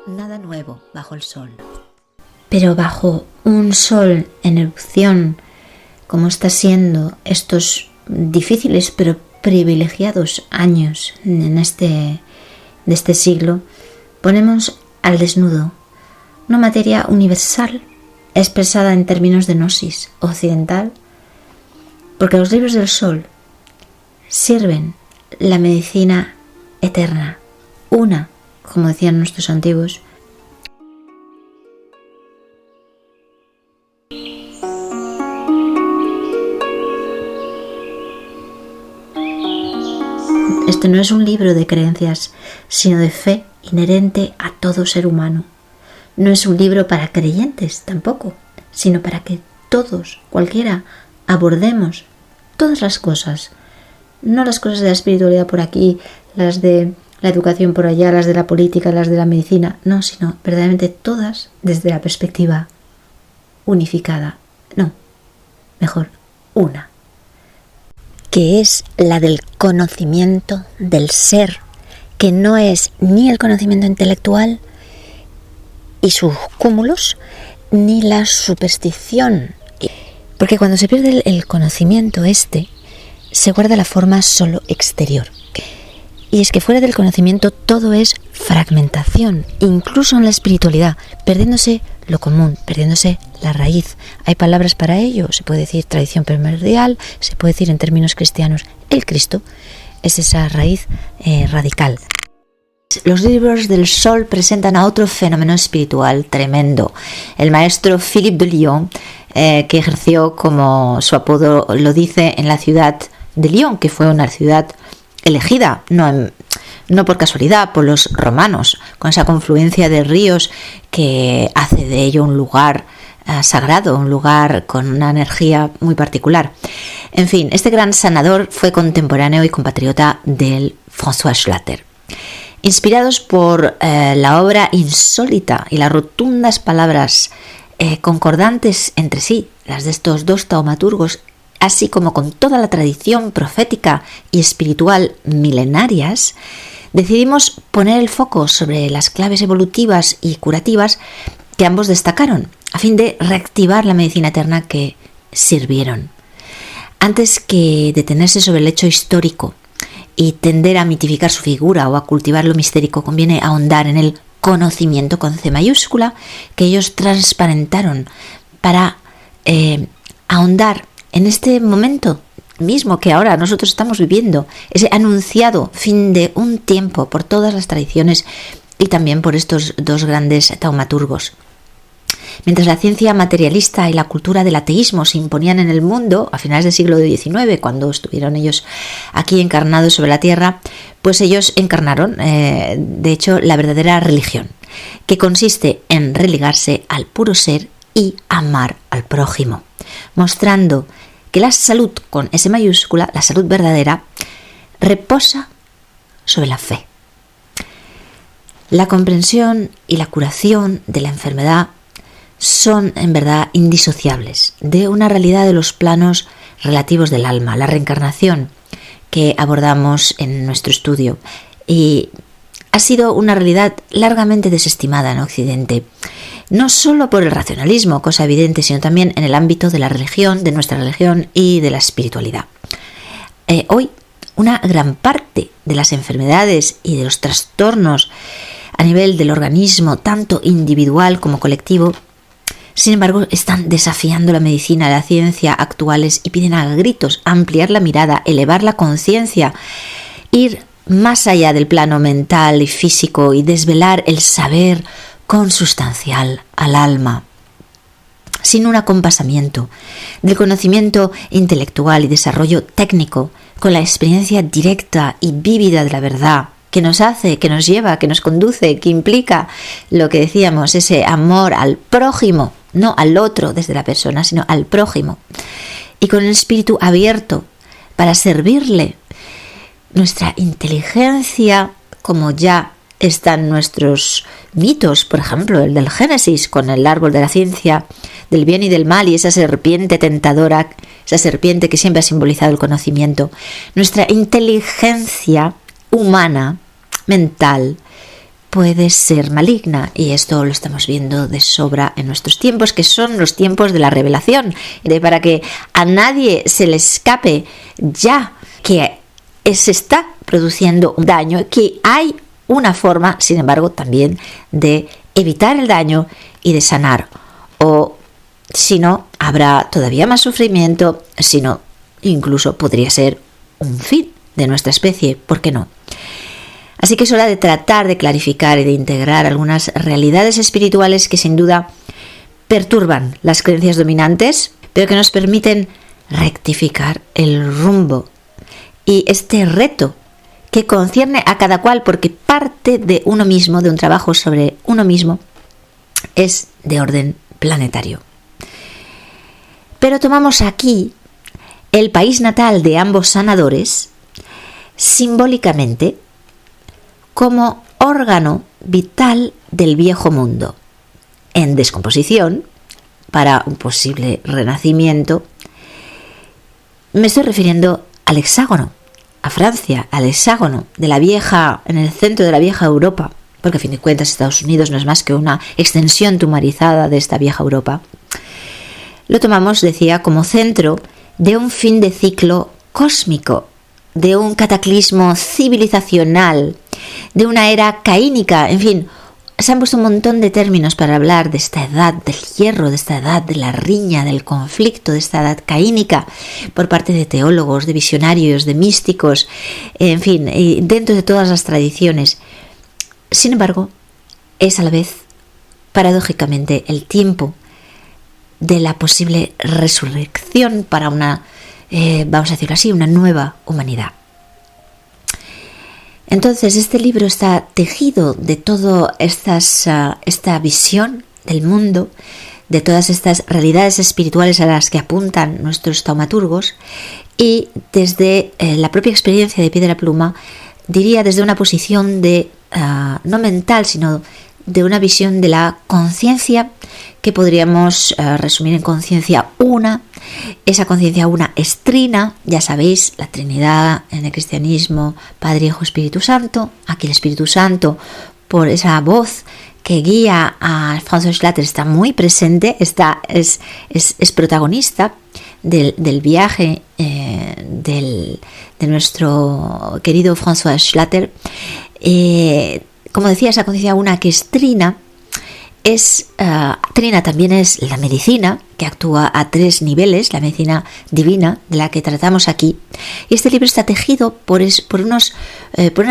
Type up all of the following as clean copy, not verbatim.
nada nuevo bajo el sol. Pero bajo un sol en erupción, como está siendo estos difíciles pero privilegiados años de este siglo, ponemos al desnudo una materia universal expresada en términos de gnosis occidental, porque los libros del sol sirven la medicina eterna, una, como decían nuestros antiguos. Este no es un libro de creencias, sino de fe inherente a todo ser humano. No es un libro para creyentes tampoco, sino para que todos, cualquiera, abordemos todas las cosas. No las cosas de la espiritualidad por aquí, las de la educación por allá, las de la política, las de la medicina. No, sino verdaderamente todas desde la perspectiva unificada. No, mejor, una. Que es la del conocimiento del ser, que no es ni el conocimiento intelectual y sus cúmulos, ni la superstición. Porque cuando se pierde el conocimiento se guarda la forma solo exterior. Y es que fuera del conocimiento todo es fragmentación, incluso en la espiritualidad, perdiéndose lo común, perdiéndose la raíz. Hay palabras para ello, se puede decir tradición primordial, se puede decir en términos cristianos, el Cristo es esa raíz radical. Los libros del sol presentan a otro fenómeno espiritual tremendo. El maestro Philippe de Lyon, que ejerció, como su apodo lo dice, en la ciudad de Lyon, que fue una ciudad elegida, no por casualidad, por los romanos, con esa confluencia de ríos que hace de ello un lugar sagrado, un lugar con una energía muy particular. En fin, este gran sanador fue contemporáneo y compatriota del François Schlatter. Inspirados por la obra insólita y las rotundas palabras concordantes entre sí, las de estos dos taumaturgos, así como con toda la tradición profética y espiritual milenarias, decidimos poner el foco sobre las claves evolutivas y curativas que ambos destacaron, a fin de reactivar la medicina eterna que sirvieron. Antes que detenerse sobre el hecho histórico y tender a mitificar su figura o a cultivar lo mistérico, conviene ahondar en el conocimiento con C mayúscula que ellos transparentaron para ahondar en este momento mismo que ahora nosotros estamos viviendo, ese anunciado fin de un tiempo por todas las tradiciones y también por estos dos grandes taumaturgos. Mientras la ciencia materialista y la cultura del ateísmo se imponían en el mundo a finales del siglo XIX, cuando estuvieron ellos aquí encarnados sobre la tierra, pues ellos encarnaron, de hecho, la verdadera religión, que consiste en religarse al puro ser y amar al prójimo, mostrando que la salud con S mayúscula, la salud verdadera, reposa sobre la fe. La comprensión y la curación de la enfermedad son en verdad indisociables de una realidad de los planos relativos del alma, la reencarnación que abordamos en nuestro estudio, y ha sido una realidad largamente desestimada en Occidente, no solo por el racionalismo, cosa evidente, sino también en el ámbito de la religión, de nuestra religión y de la espiritualidad. Hoy, una gran parte de las enfermedades y de los trastornos a nivel del organismo, tanto individual como colectivo, sin embargo, están desafiando la medicina y la ciencia actuales y piden a gritos ampliar la mirada, elevar la conciencia, ir más allá del plano mental y físico y desvelar el saber consustancial al alma, sin un acompasamiento del conocimiento intelectual y desarrollo técnico, con la experiencia directa y vívida de la verdad, que nos hace, que nos lleva, que nos conduce, que implica lo que decíamos, ese amor al prójimo, no al otro desde la persona, sino al prójimo, y con el espíritu abierto para servirle. Nuestra inteligencia, como ya están nuestros mitos, por ejemplo, el del Génesis, con el árbol de la ciencia del bien y del mal y esa serpiente tentadora, esa serpiente que siempre ha simbolizado el conocimiento. Nuestra inteligencia humana, mental, puede ser maligna, y esto lo estamos viendo de sobra en nuestros tiempos, que son los tiempos de la revelación, para que a nadie se le escape ya que se está produciendo un daño, que hay una forma, sin embargo, también de evitar el daño y de sanar, o si no, habrá todavía más sufrimiento, si no, incluso podría ser un fin de nuestra especie, ¿por qué no? Así que es hora de tratar de clarificar y de integrar algunas realidades espirituales que sin duda perturban las creencias dominantes, pero que nos permiten rectificar el rumbo. Y este reto que concierne a cada cual, porque parte de uno mismo, de un trabajo sobre uno mismo, es de orden planetario. Pero tomamos aquí el país natal de ambos sanadores simbólicamente como órgano vital del viejo mundo, en descomposición para un posible renacimiento. Me estoy refiriendo al hexágono, a Francia, al hexágono de la vieja, en el centro de la vieja Europa, porque a fin de cuentas Estados Unidos no es más que una extensión tumarizada de esta vieja Europa. Lo tomamos, decía, como centro de un fin de ciclo cósmico, de un cataclismo civilizacional, de una era caínica, en fin, se han puesto un montón de términos para hablar de esta edad del hierro, de esta edad de la riña, del conflicto, de esta edad caínica, por parte de teólogos, de visionarios, de místicos, en fin, dentro de todas las tradiciones. Sin embargo, es a la vez, paradójicamente, el tiempo de la posible resurrección para una, vamos a decirlo así, una nueva humanidad. Entonces, este libro está tejido de toda esta visión del mundo, de todas estas realidades espirituales a las que apuntan nuestros taumaturgos, y desde la propia experiencia de Piedra Pluma, diría desde una posición de no mental, sino de una visión de la conciencia que podríamos resumir en conciencia una. Esa conciencia una es trina, ya sabéis, la Trinidad en el cristianismo, Padre, Hijo, Espíritu Santo. Aquí el Espíritu Santo, por esa voz que guía a François Schlatter, está muy presente, es protagonista del viaje de nuestro querido François Schlatter. Como decía, esa conciencia una que es trina, trina también es la medicina, que actúa a 3 niveles, la medicina divina de la que tratamos aquí. Y este libro está tejido por unas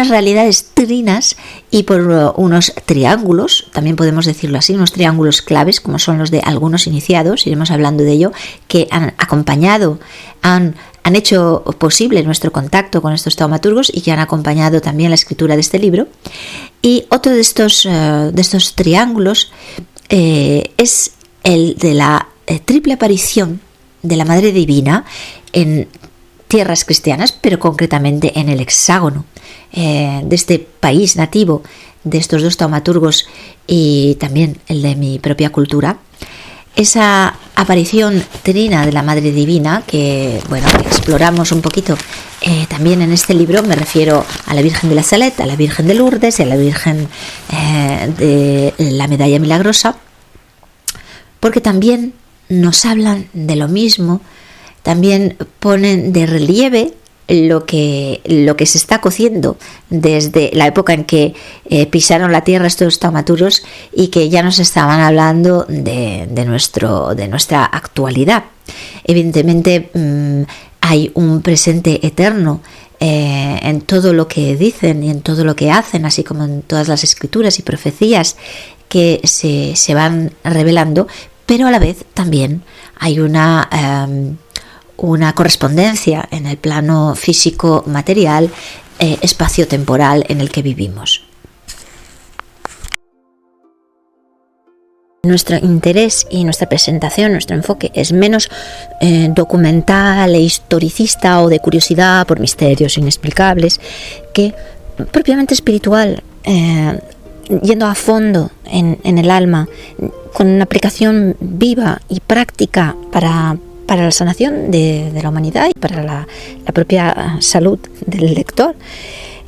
realidades trinas y por unos triángulos, también podemos decirlo así, unos triángulos claves, como son los de algunos iniciados, iremos hablando de ello, que han acompañado, han hecho posible nuestro contacto con estos taumaturgos y que han acompañado también la escritura de este libro. Y otro de estos triángulos es el de la triple aparición de la Madre Divina en tierras cristianas, pero concretamente en el hexágono de este país nativo de estos dos taumaturgos y también el de mi propia cultura. Esa aparición trina de la Madre Divina que exploramos un poquito también en este libro. Me refiero a la Virgen de la Salette, a la Virgen de Lourdes y a la Virgen de la Medalla Milagrosa, porque también nos hablan de lo mismo, también ponen de relieve lo que se está cociendo desde la época en que pisaron la tierra estos taumaturgos y que ya nos estaban hablando de nuestra actualidad. Evidentemente hay un presente eterno en todo lo que dicen y en todo lo que hacen, así como en todas las escrituras y profecías que se van revelando, pero a la vez también hay una correspondencia en el plano físico material, espacio-temporal en el que vivimos. Nuestro interés y nuestra presentación, nuestro enfoque es menos documental e historicista o de curiosidad por misterios inexplicables que propiamente espiritual, yendo a fondo en el alma, con una aplicación viva y práctica para la sanación de la humanidad y para la propia salud del lector.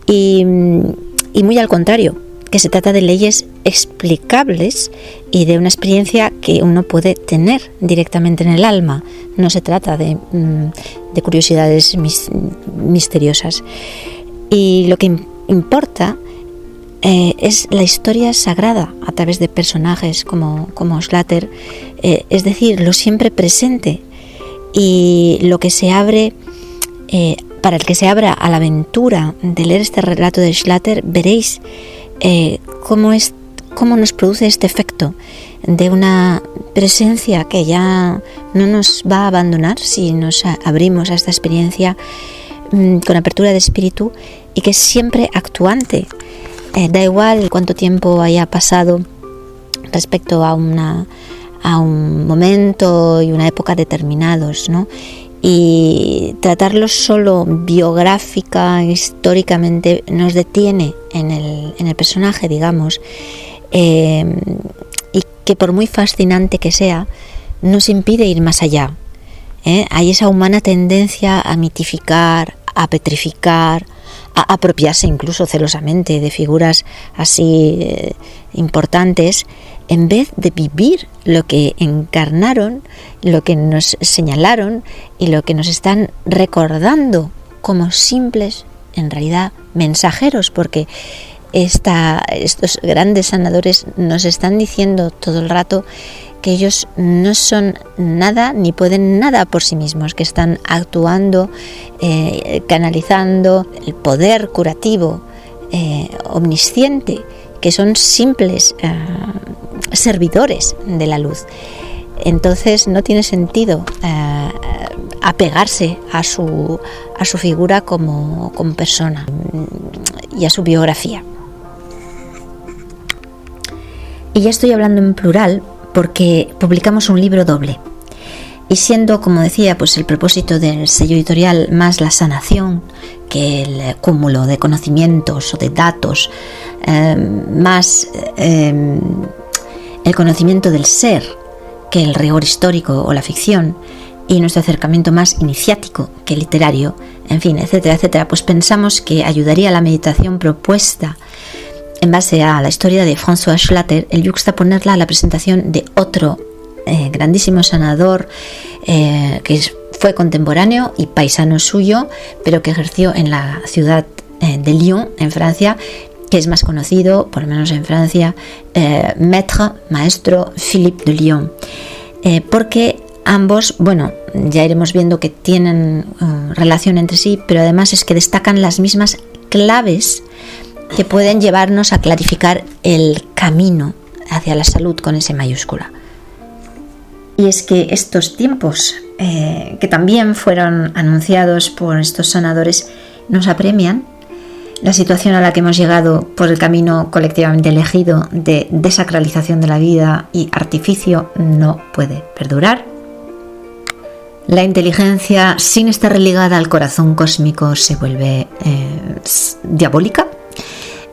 Y muy al contrario, que se trata de leyes explicables y de una experiencia que uno puede tener directamente en el alma. No se trata de curiosidades misteriosas. Y lo que importa es la historia sagrada a través de personajes como Schlatter, es decir, lo siempre presente, y lo que se abre, para el que se abra a la aventura de leer este relato de Schlatter, veréis cómo nos produce este efecto de una presencia que ya no nos va a abandonar si nos abrimos a esta experiencia con apertura de espíritu, y que es siempre actuante. Da igual cuánto tiempo haya pasado respecto a un momento y una época determinados, ¿no? Y tratarlo solo biográfica, históricamente, nos detiene en el personaje, digamos, y que por muy fascinante que sea, nos impide ir más allá. Hay esa humana tendencia a mitificar, a petrificar, a apropiarse incluso celosamente de figuras así importantes, en vez de vivir lo que encarnaron, lo que nos señalaron y lo que nos están recordando como simples, en realidad, mensajeros, porque estos grandes sanadores nos están diciendo todo el rato que ellos no son nada ni pueden nada por sí mismos, que están actuando, canalizando el poder curativo omnisciente, que son simples servidores de la luz. Entonces no tiene sentido apegarse a su figura como persona y a su biografía. Y ya estoy hablando en plural porque publicamos un libro doble, y siendo, como decía, pues el propósito del sello editorial más la sanación que el cúmulo de conocimientos o de datos, más el conocimiento del ser que el rigor histórico o la ficción, y nuestro acercamiento más iniciático que literario, en fin, etcétera, etcétera, pues pensamos que ayudaría a la meditación propuesta en base a la historia de François Schlatter el yuxtaponerla a la presentación de otro grandísimo sanador que fue contemporáneo y paisano suyo, pero que ejerció en la ciudad de Lyon, en Francia, que es más conocido, por lo menos en Francia, maestro Philippe de Lyon, porque ambos, bueno, ya iremos viendo que tienen relación entre sí, pero además es que destacan las mismas claves que pueden llevarnos a clarificar el camino hacia la salud con S mayúscula. Y es que estos tiempos, que también fueron anunciados por estos sanadores, nos apremian. La situación a la que hemos llegado por el camino colectivamente elegido de desacralización de la vida y artificio no puede perdurar. La inteligencia, sin estar religada al corazón cósmico, se vuelve diabólica.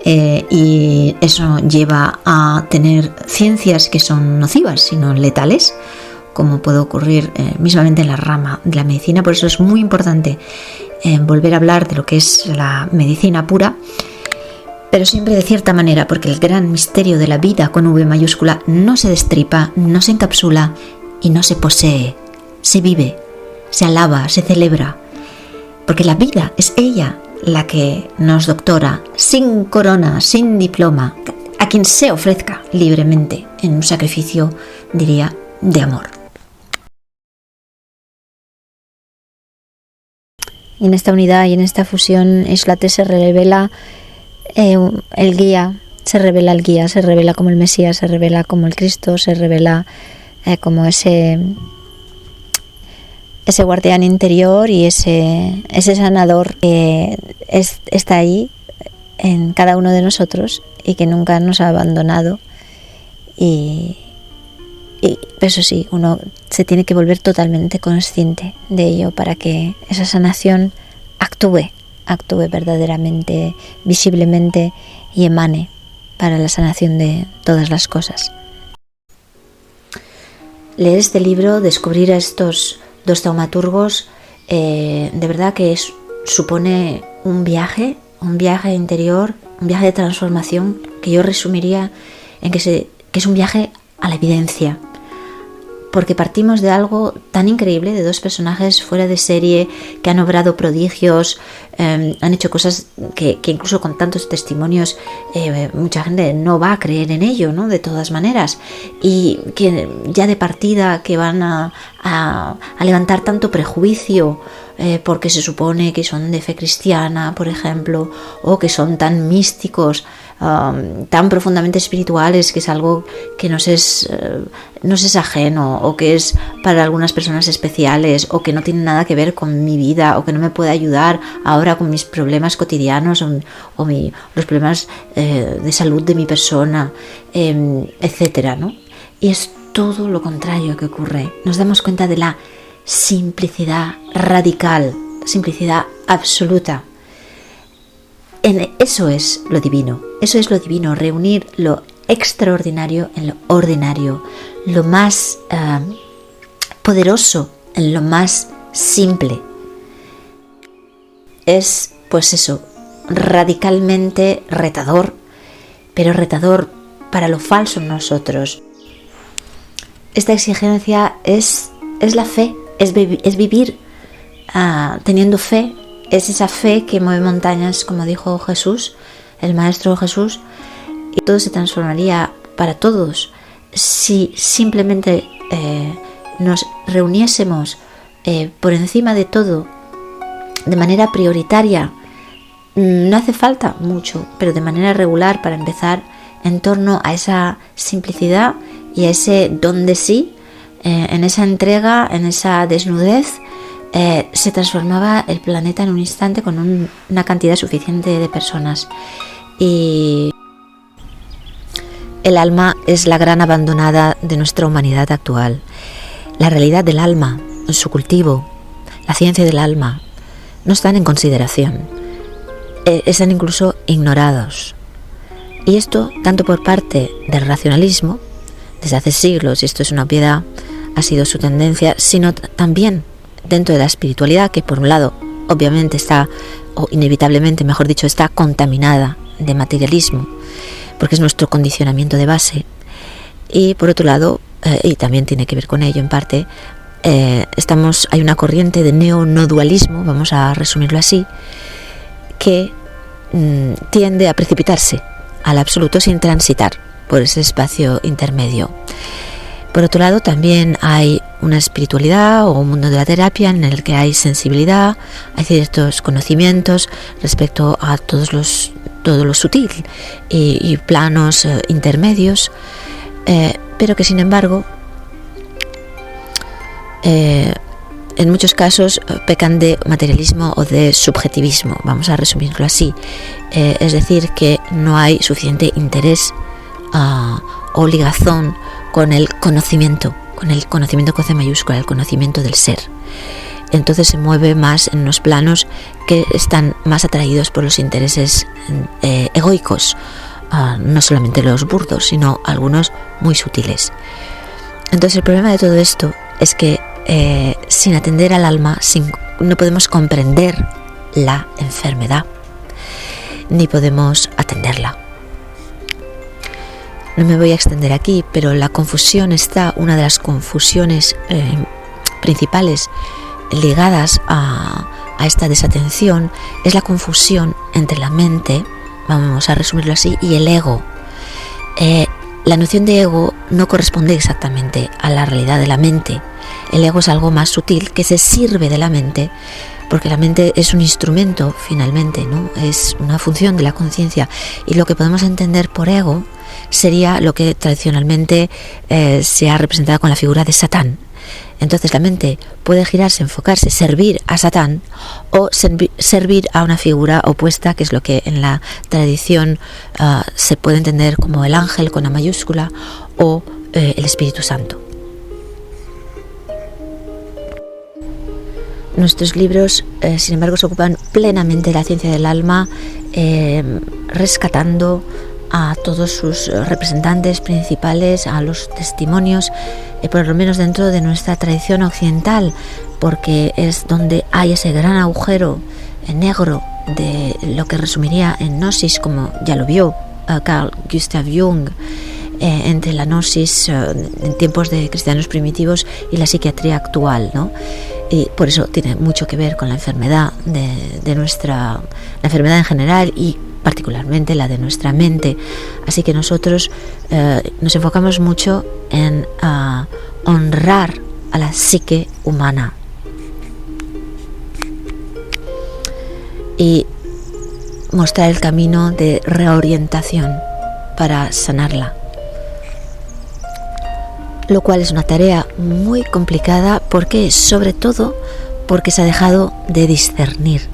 Y eso lleva a tener ciencias que son nocivas, sino letales, como puede ocurrir mismamente en la rama de la medicina. Por eso es muy importante volver a hablar de lo que es la medicina pura, pero siempre de cierta manera, porque el gran misterio de la vida con V mayúscula no se destripa, no se encapsula y no se posee, se vive, se alaba, se celebra, porque la vida es ella la que nos doctora, sin corona, sin diploma, a quien se ofrezca libremente en un sacrificio, diría, de amor. Y en esta unidad y en esta fusión, Schlatter se revela el guía, se revela como el Mesías, se revela como el Cristo, se revela como ese guardián interior y ese sanador que está ahí en cada uno de nosotros y que nunca nos ha abandonado. Y eso sí, uno se tiene que volver totalmente consciente de ello para que esa sanación actúe verdaderamente, visiblemente, y emane para la sanación de todas las cosas. Leer este libro, descubrir a estos dos taumaturgos, de verdad que supone un viaje interior, un viaje de transformación que yo resumiría en que es un viaje a la evidencia, porque partimos de algo tan increíble, de dos personajes fuera de serie que han obrado prodigios, han hecho cosas que incluso con tantos testimonios mucha gente no va a creer en ello, ¿no? De todas maneras, y que ya de partida que van a levantar tanto prejuicio porque se supone que son de fe cristiana, por ejemplo, o que son tan místicos, tan profundamente espirituales, que es algo que nos es ajeno, o que es para algunas personas especiales, o que no tiene nada que ver con mi vida, o que no me puede ayudar ahora con mis problemas cotidianos o los problemas de salud de mi persona, etcétera, ¿no? Y es todo lo contrario que ocurre. Nos damos cuenta de la simplicidad radical, simplicidad absoluta. Eso es lo divino, reunir lo extraordinario en lo ordinario, lo más poderoso en lo más simple. Es, pues eso, radicalmente retador, pero retador para lo falso en nosotros. Esta exigencia es la fe, es vivir teniendo fe. Es esa fe que mueve montañas, como dijo Jesús, el Maestro Jesús, y todo se transformaría para todos si simplemente nos reuniésemos por encima de todo, de manera prioritaria. No hace falta mucho, pero de manera regular para empezar, en torno a esa simplicidad y a ese don de sí, en esa entrega, en esa desnudez. Se transformaba el planeta en un instante con una cantidad suficiente de personas. Y el alma es la gran abandonada de nuestra humanidad actual. La realidad del alma, su cultivo, la ciencia del alma, no están en consideración. Están incluso ignorados. Y esto tanto por parte del racionalismo, desde hace siglos, y esto es una obviedad, ha sido su tendencia, sino también dentro de la espiritualidad, que por un lado obviamente está, o inevitablemente mejor dicho, está contaminada de materialismo, porque es nuestro condicionamiento de base, y por otro lado, y también tiene que ver con ello en parte, hay una corriente de neo-no-dualismo, vamos a resumirlo así, que tiende a precipitarse al absoluto sin transitar por ese espacio intermedio. Por otro lado, también hay una espiritualidad o un mundo de la terapia en el que hay sensibilidad, hay ciertos conocimientos respecto a todo lo sutil y planos intermedios, pero que sin embargo en muchos casos pecan de materialismo o de subjetivismo, vamos a resumirlo así, es decir, que no hay suficiente interés o ligazón con el conocimiento con C mayúscula, el conocimiento del ser. Entonces se mueve más en unos planos que están más atraídos por los intereses egoicos, no solamente los burdos, sino algunos muy sutiles. Entonces el problema de todo esto es que sin atender al alma no podemos comprender la enfermedad, ni podemos atenderla. No me voy a extender aquí, pero la confusión una de las confusiones principales ligadas a esta desatención es la confusión entre la mente, vamos a resumirlo así, y el ego. La noción de ego no corresponde exactamente a la realidad de la mente. El ego es algo más sutil que se sirve de la mente, porque la mente es un instrumento finalmente, ¿no? Es una función de la conciencia, y lo que podemos entender por ego sería lo que tradicionalmente se ha representado con la figura de Satán. Entonces la mente puede girarse, enfocarse, servir a Satán o servir a una figura opuesta, que es lo que en la tradición se puede entender como el ángel con A mayúscula o el Espíritu Santo. Nuestros libros, sin embargo, se ocupan plenamente de la ciencia del alma, rescatando a todos sus representantes principales, a los testimonios, por lo menos dentro de nuestra tradición occidental, porque es donde hay ese gran agujero negro de lo que resumiría en Gnosis, como ya lo vio Carl Gustav Jung entre la gnosis en tiempos de cristianos primitivos y la psiquiatría actual, ¿no? Y por eso tiene mucho que ver con la enfermedad la enfermedad en general y particularmente la de nuestra mente. Así que nosotros nos enfocamos mucho en honrar a la psique humana y mostrar el camino de reorientación para sanarla, lo cual es una tarea muy complicada sobre todo porque se ha dejado de discernir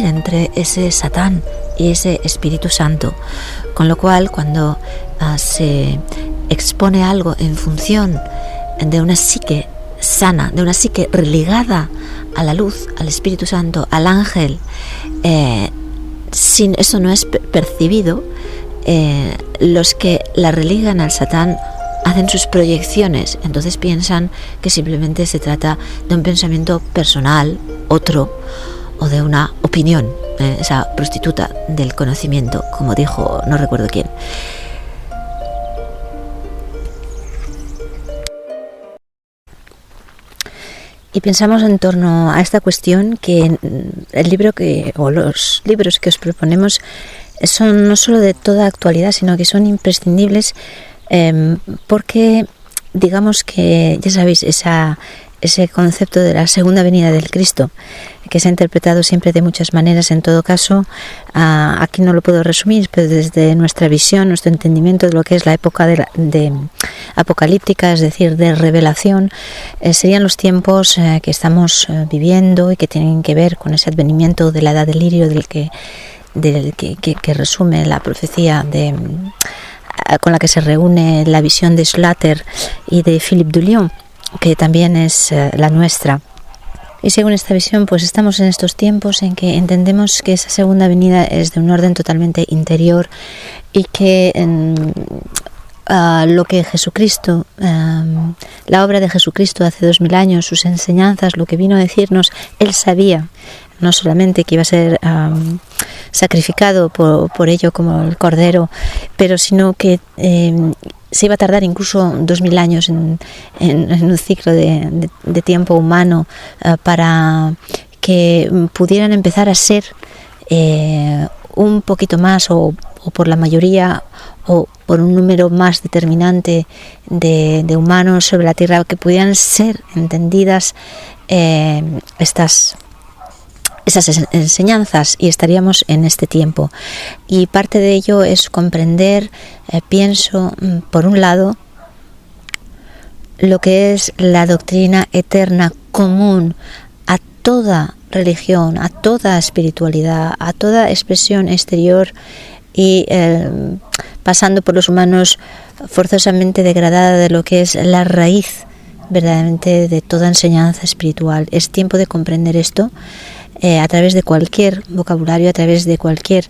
entre ese Satán y ese Espíritu Santo, con lo cual cuando se expone algo en función de una psique sana, de una psique religada a la luz, al Espíritu Santo, al ángel, si eso no es percibido, los que la religan al Satán hacen sus proyecciones, entonces piensan que simplemente se trata de un pensamiento personal, otro, o de una opinión, esa prostituta del conocimiento, como dijo no recuerdo quién. Y pensamos en torno a esta cuestión que el libro o los libros que os proponemos son no solo de toda actualidad, sino que son imprescindibles porque digamos que, ya sabéis, ese concepto de la segunda venida del Cristo, que se ha interpretado siempre de muchas maneras. En todo caso, aquí no lo puedo resumir, pero desde nuestra visión, nuestro entendimiento de lo que es la época de apocalíptica, es decir, de revelación, serían los tiempos que estamos viviendo y que tienen que ver con ese advenimiento de la edad del lirio que resume la profecía con la que se reúne la visión de Schlatter y de Philippe Dulion, que también es la nuestra. Y según esta visión, pues estamos en estos tiempos en que entendemos que esa segunda venida es de un orden totalmente interior y que lo que Jesucristo, la obra de Jesucristo hace 2000 años, sus enseñanzas, lo que vino a decirnos, Él sabía no solamente que iba a ser sacrificado por ello como el cordero, pero sino que se iba a tardar incluso 2000 años en un ciclo de tiempo humano para que pudieran empezar a ser un poquito más o por la mayoría o por un número más determinante de humanos sobre la tierra, que pudieran ser entendidas esas enseñanzas, y estaríamos en este tiempo. Y parte de ello es comprender, pienso, por un lado, lo que es la doctrina eterna común a toda religión, a toda espiritualidad, a toda expresión exterior, y pasando por los humanos forzosamente degradada de lo que es la raíz verdaderamente de toda enseñanza espiritual. Es tiempo de comprender esto a través de cualquier vocabulario, a través de cualquier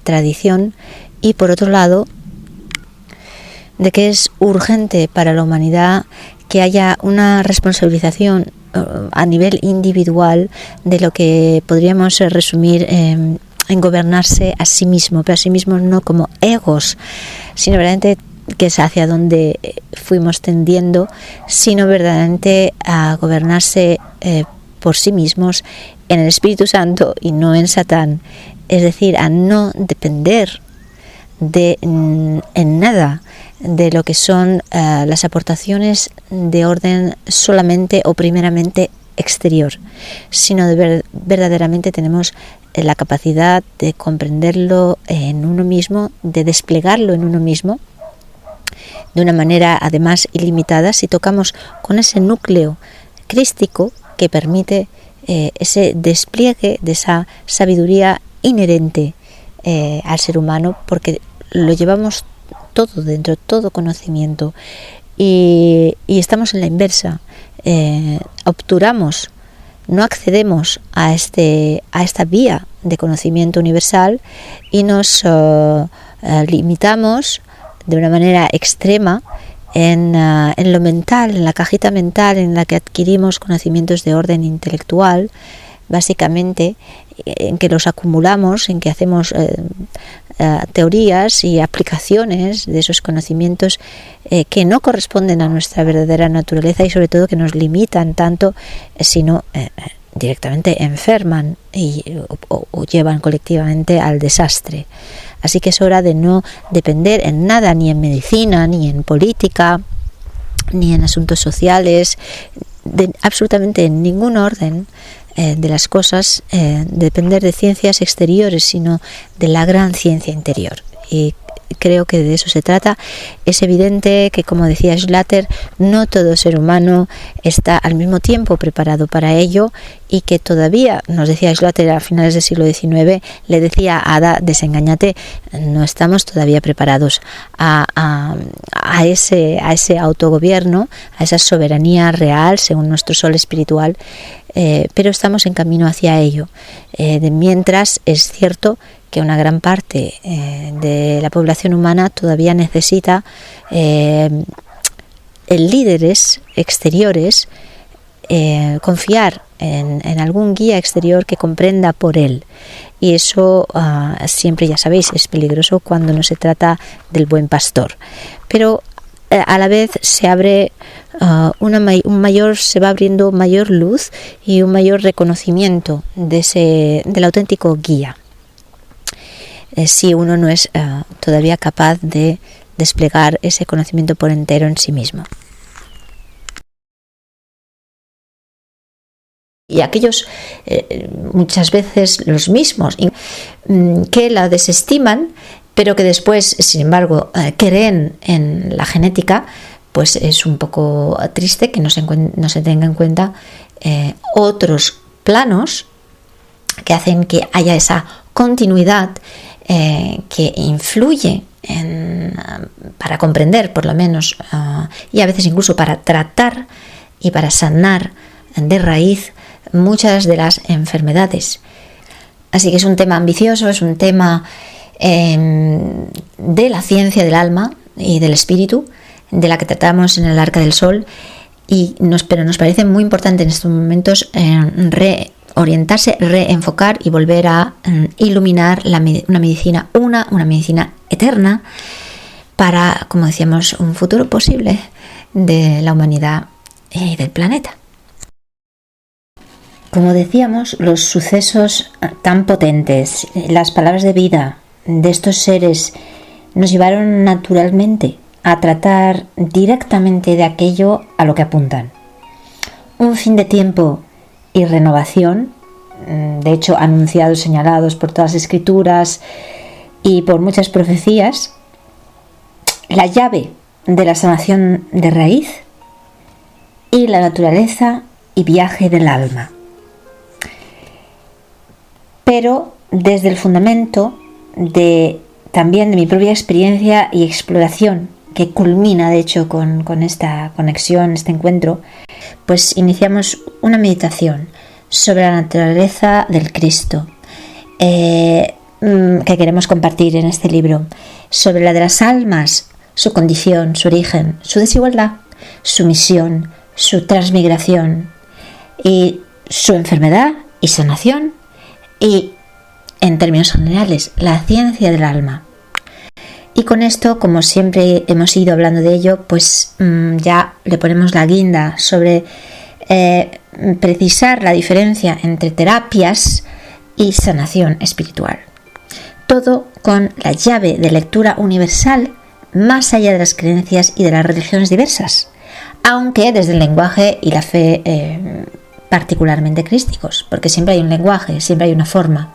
tradición, y por otro lado, de que es urgente para la humanidad que haya una responsabilización a nivel individual de lo que podríamos resumir en gobernarse a sí mismo, pero a sí mismo no como egos, sino verdaderamente, que es hacia donde fuimos tendiendo, sino verdaderamente a gobernarse por sí mismos en el Espíritu Santo y no en Satán, es decir, a no depender en nada de lo que son las aportaciones de orden solamente o primeramente exterior, sino verdaderamente tenemos la capacidad de comprenderlo en uno mismo, de desplegarlo en uno mismo de una manera además ilimitada, si tocamos con ese núcleo crístico que permite ese despliegue de esa sabiduría inherente al ser humano, porque lo llevamos todo dentro, todo conocimiento, y estamos en la inversa, obturamos, no accedemos a esta vía de conocimiento universal y nos limitamos de una manera extrema en lo mental, en la cajita mental en la que adquirimos conocimientos de orden intelectual, básicamente, en que los acumulamos, en que hacemos teorías y aplicaciones de esos conocimientos que no corresponden a nuestra verdadera naturaleza y sobre todo que nos limitan tanto, sino directamente enferman o llevan colectivamente al desastre. Así que es hora de no depender en nada, ni en medicina, ni en política, ni en asuntos sociales, absolutamente en ningún orden de las cosas, depender de ciencias exteriores, sino de la gran ciencia interior. Y creo que de eso se trata. Es evidente que, como decía Schlatter, no todo ser humano está al mismo tiempo preparado para ello, y que todavía, nos decía Schlatter a finales del siglo XIX, le decía a Ada, desengáñate, no estamos todavía preparados a ese autogobierno, a esa soberanía real según nuestro sol espiritual, pero estamos en camino hacia ello. Mientras es cierto que una gran parte de la población humana todavía necesita líderes exteriores, confiar en algún guía exterior que comprenda por él. Y eso siempre, ya sabéis, es peligroso cuando no se trata del buen pastor. Pero a la vez se abre se va abriendo mayor luz y un mayor reconocimiento del auténtico guía, si uno no es todavía capaz de desplegar ese conocimiento por entero en sí mismo. Y aquellos, muchas veces los mismos, que la desestiman, pero que después, sin embargo, creen en la genética, pues es un poco triste que no se tenga en cuenta otros planos que hacen que haya esa continuidad que influye para comprender, por lo menos, y a veces incluso para tratar y para sanar de raíz muchas de las enfermedades. Así que es un tema ambicioso, es un tema de la ciencia del alma y del espíritu, de la que tratamos en el Arca del Sol, pero nos parece muy importante en estos momentos reorientarse, reenfocar y volver a iluminar una medicina eterna para, como decíamos, un futuro posible de la humanidad y del planeta. Como decíamos, los sucesos tan potentes, las palabras de vida de estos seres nos llevaron naturalmente a tratar directamente de aquello a lo que apuntan. Un fin de tiempo y renovación, de hecho anunciados, señalados por todas las escrituras y por muchas profecías, la llave de la sanación de raíz y la naturaleza y viaje del alma. Pero desde el fundamento también de mi propia experiencia y exploración, que culmina de hecho con esta conexión, este encuentro, pues iniciamos una meditación sobre la naturaleza del Cristo, que queremos compartir en este libro, sobre la de las almas, su condición, su origen, su desigualdad, su misión, su transmigración y su enfermedad y sanación, y en términos generales, la ciencia del alma. Y con esto, como siempre hemos ido hablando de ello, pues ya le ponemos la guinda sobre precisar la diferencia entre terapias y sanación espiritual. Todo con la llave de lectura universal más allá de las creencias y de las religiones diversas, aunque desde el lenguaje y la fe particularmente crísticos, porque siempre hay un lenguaje, siempre hay una forma.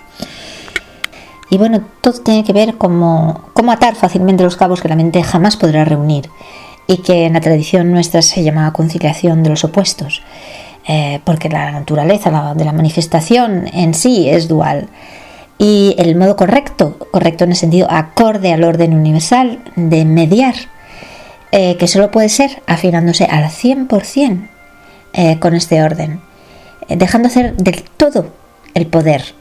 Y bueno, todo tiene que ver cómo atar fácilmente los cabos que la mente jamás podrá reunir, y que en la tradición nuestra se llama conciliación de los opuestos, porque la naturaleza de la manifestación en sí es dual, y el modo correcto en el sentido acorde al orden universal de mediar, que solo puede ser afinándose al 100% con este orden, dejando hacer del todo el poder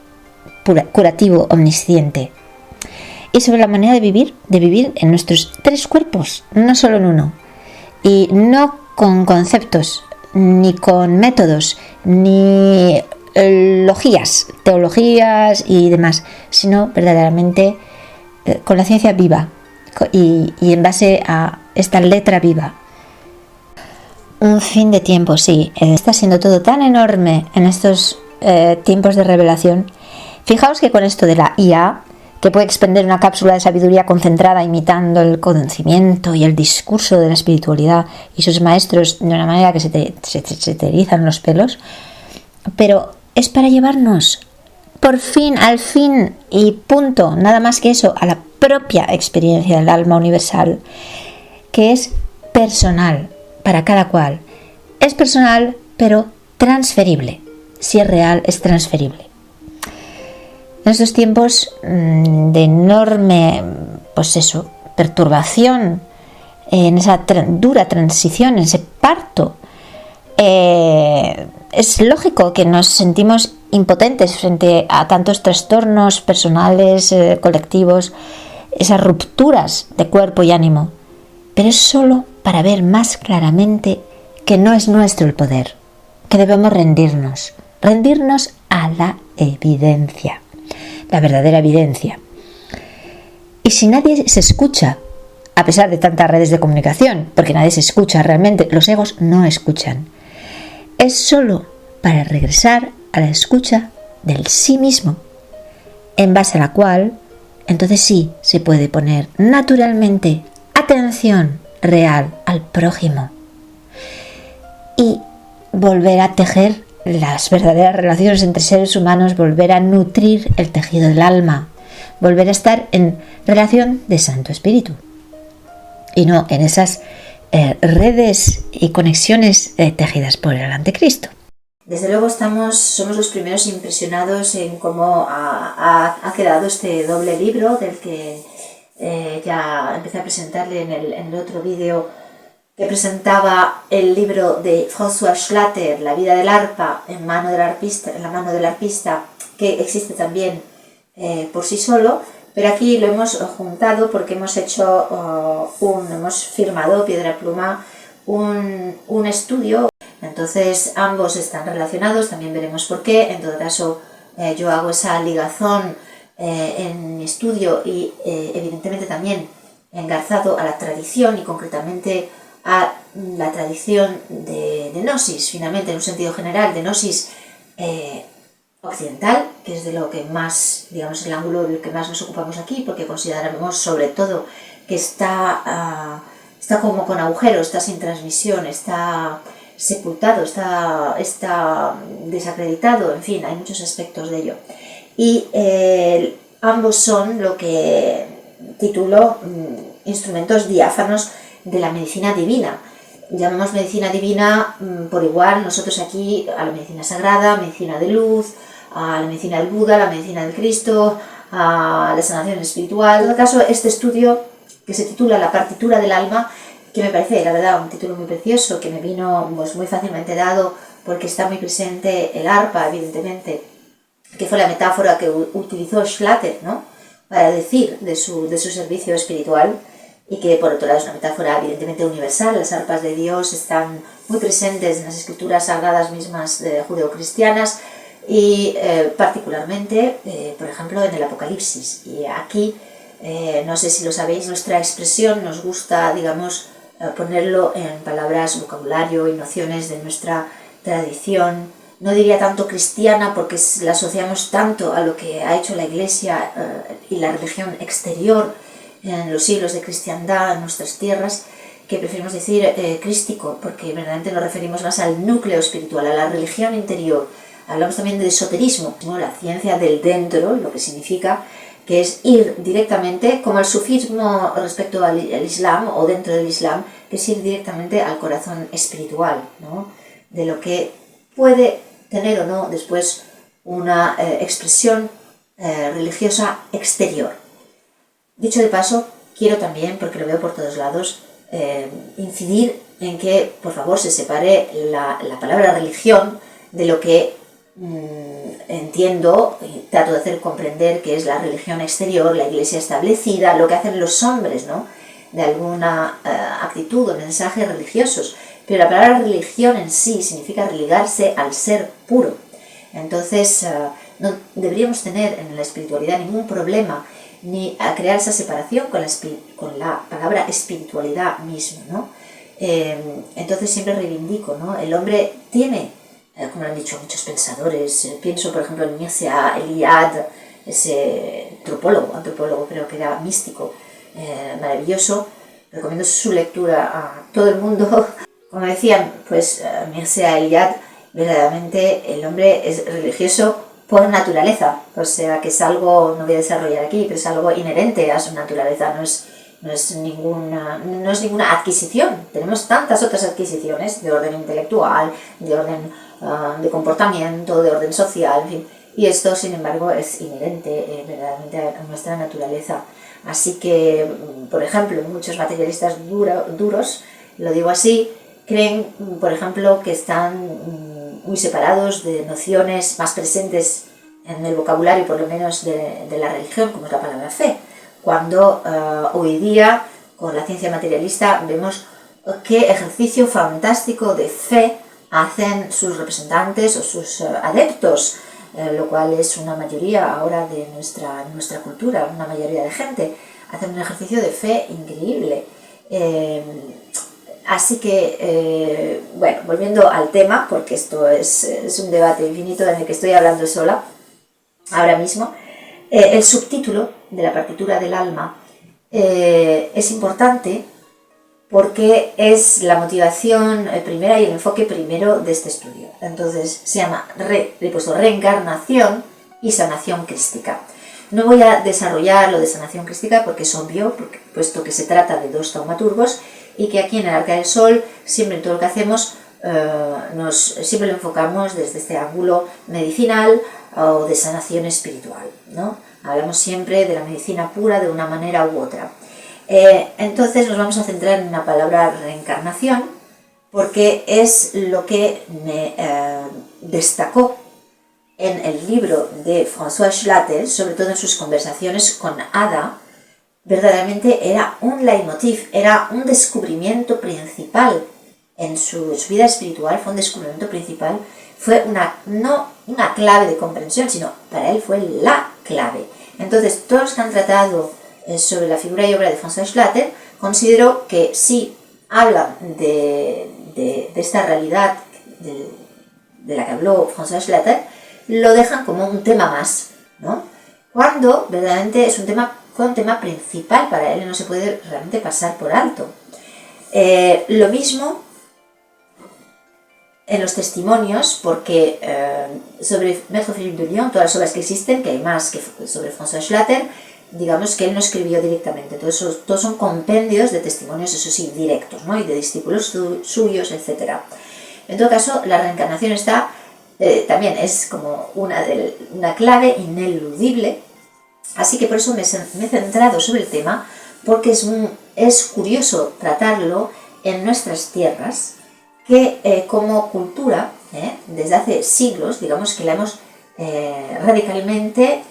curativo omnisciente, y sobre la manera de vivir en nuestros tres cuerpos, no solo en uno, y no con conceptos, ni con métodos, ni teologías y demás, sino verdaderamente con la ciencia viva y en base a esta letra viva. Un fin de tiempo, sí. Está siendo todo tan enorme en estos tiempos de revelación. Fijaos que con esto de la IA, que puede expender una cápsula de sabiduría concentrada imitando el conocimiento y el discurso de la espiritualidad y sus maestros de una manera que se te erizan los pelos, pero es para llevarnos por fin, al fin y punto, nada más que eso, a la propia experiencia del alma universal, que es personal para cada cual. Es personal, pero transferible. Si es real, es transferible. En estos tiempos de enorme, perturbación, en esa dura transición, en ese parto, es lógico que nos sentimos impotentes frente a tantos trastornos personales, colectivos, esas rupturas de cuerpo y ánimo. Pero es solo para ver más claramente que no es nuestro el poder, que debemos rendirnos a la evidencia, la verdadera evidencia. Y si nadie se escucha, a pesar de tantas redes de comunicación, porque nadie se escucha realmente, los egos no escuchan, es solo para regresar a la escucha del sí mismo, en base a la cual, entonces sí se puede poner naturalmente atención real al prójimo y volver a tejer las verdaderas relaciones entre seres humanos, volver a nutrir el tejido del alma, volver a estar en relación de Santo Espíritu y no en esas redes y conexiones tejidas por el Anticristo. Desde luego somos los primeros impresionados en cómo ha quedado este doble libro del que ya empecé a presentarle en el otro vídeo, que presentaba el libro de François Schlatter, La vida del arpa en la mano del arpista, que existe también por sí solo, pero aquí lo hemos juntado porque hemos firmado piedra pluma un estudio. Entonces ambos están relacionados, también veremos por qué. En todo caso, yo hago esa ligazón en mi estudio y evidentemente también engarzado a la tradición y concretamente a la tradición de Gnosis, finalmente en un sentido general, de Gnosis occidental, que es de lo que más, digamos, el ángulo del que más nos ocupamos aquí, porque consideramos sobre todo que está como con agujero, está sin transmisión, está sepultado, está desacreditado, en fin, hay muchos aspectos de ello. Y ambos son lo que titulo instrumentos diáfanos de la medicina divina. Llamamos medicina divina por igual nosotros aquí a la medicina sagrada, medicina de luz, a la medicina del Buda, a la medicina del Cristo, a la sanación espiritual. En todo caso, este estudio que se titula La partitura del alma, que me parece, la verdad, un título muy precioso, que me vino muy fácilmente dado porque está muy presente el arpa, evidentemente, que fue la metáfora que utilizó Schlatter, ¿no?, para decir de su servicio espiritual, y que por otro lado es una metáfora evidentemente universal. Las arpas de Dios están muy presentes en las escrituras sagradas mismas judeocristianas y particularmente, por ejemplo, en el Apocalipsis. Y aquí, no sé si lo sabéis, nuestra expresión nos gusta, digamos, ponerlo en palabras, vocabulario y nociones de nuestra tradición. No diría tanto cristiana porque la asociamos tanto a lo que ha hecho la Iglesia y la religión exterior en los siglos de cristiandad en nuestras tierras, que preferimos decir crístico, porque verdaderamente nos referimos más al núcleo espiritual, a la religión interior. Hablamos también de esoterismo, la ciencia del dentro, lo que significa que es ir directamente, como el sufismo respecto al Islam o dentro del Islam, que es ir directamente al corazón espiritual, ¿no?, de lo que puede tener o no después una expresión religiosa exterior. Dicho de paso, quiero también, porque lo veo por todos lados, incidir en que, por favor, se separe la palabra religión de lo que entiendo y trato de hacer comprender que es la religión exterior, la iglesia establecida, lo que hacen los hombres, ¿no?, de alguna actitud o mensajes religiosos. Pero la palabra religión en sí significa religarse al ser puro. Entonces, no deberíamos tener en la espiritualidad ningún problema ni a crear esa separación con la palabra espiritualidad mismo, ¿no? Entonces siempre reivindico, ¿no? El hombre tiene, como lo han dicho muchos pensadores, pienso por ejemplo en Mircea Eliade, ese antropólogo creo que era místico, maravilloso, recomiendo su lectura a todo el mundo. Como decían, pues Mircea Eliade, verdaderamente el hombre es religioso por naturaleza, o sea que es algo, no voy a desarrollar aquí, pero es algo inherente a su naturaleza, no es ninguna adquisición. Tenemos tantas otras adquisiciones de orden intelectual, de orden de comportamiento, de orden social, en fin, y esto sin embargo es inherente verdaderamente a nuestra naturaleza. Así que, por ejemplo, muchos materialistas duros, lo digo así, creen, por ejemplo, que están muy separados de nociones más presentes en el vocabulario, por lo menos de la religión, como es la palabra fe, cuando hoy día, con la ciencia materialista, vemos qué ejercicio fantástico de fe hacen sus representantes o sus adeptos, lo cual es una mayoría ahora de nuestra cultura, una mayoría de gente, hacen un ejercicio de fe increíble. Así que, bueno, volviendo al tema, porque esto es un debate infinito en el que estoy hablando sola ahora mismo, el subtítulo de la partitura del alma es importante porque es la motivación primera y el enfoque primero de este estudio. Entonces se llama reencarnación y sanación crística. No voy a desarrollar lo de sanación crística porque es obvio, puesto que se trata de dos taumaturgos y que aquí en el Arca del Sol siempre en todo lo que hacemos siempre lo enfocamos desde este ángulo medicinal o de sanación espiritual, ¿no? Hablamos siempre de la medicina pura de una manera u otra. Entonces nos vamos a centrar en la palabra reencarnación porque es lo que me destacó en el libro de François Schlatter, sobre todo en sus conversaciones con Ada. Verdaderamente era un leitmotiv, era un descubrimiento principal en su vida espiritual, fue un descubrimiento principal, fue no una clave de comprensión, sino para él fue la clave. Entonces, todos los que han tratado sobre la figura y obra de François Schlatter, considero que sí hablan de esta realidad de la que habló François Schlatter, lo dejan como un tema más, ¿no? Cuando verdaderamente fue un tema principal para él y no se puede realmente pasar por alto. Lo mismo en los testimonios, porque sobre Maître Philippe de Lyon, todas las obras que existen, que hay más que sobre François Schlatter, digamos que él no escribió directamente, todos son compendios de testimonios, eso sí, directos, ¿no? Y de discípulos suyos, etc. En todo caso, la reencarnación está, también es como una clave ineludible, así que por eso me he centrado sobre el tema, porque es curioso tratarlo en nuestras tierras, que como cultura, desde hace siglos, digamos que la hemos radicalmente,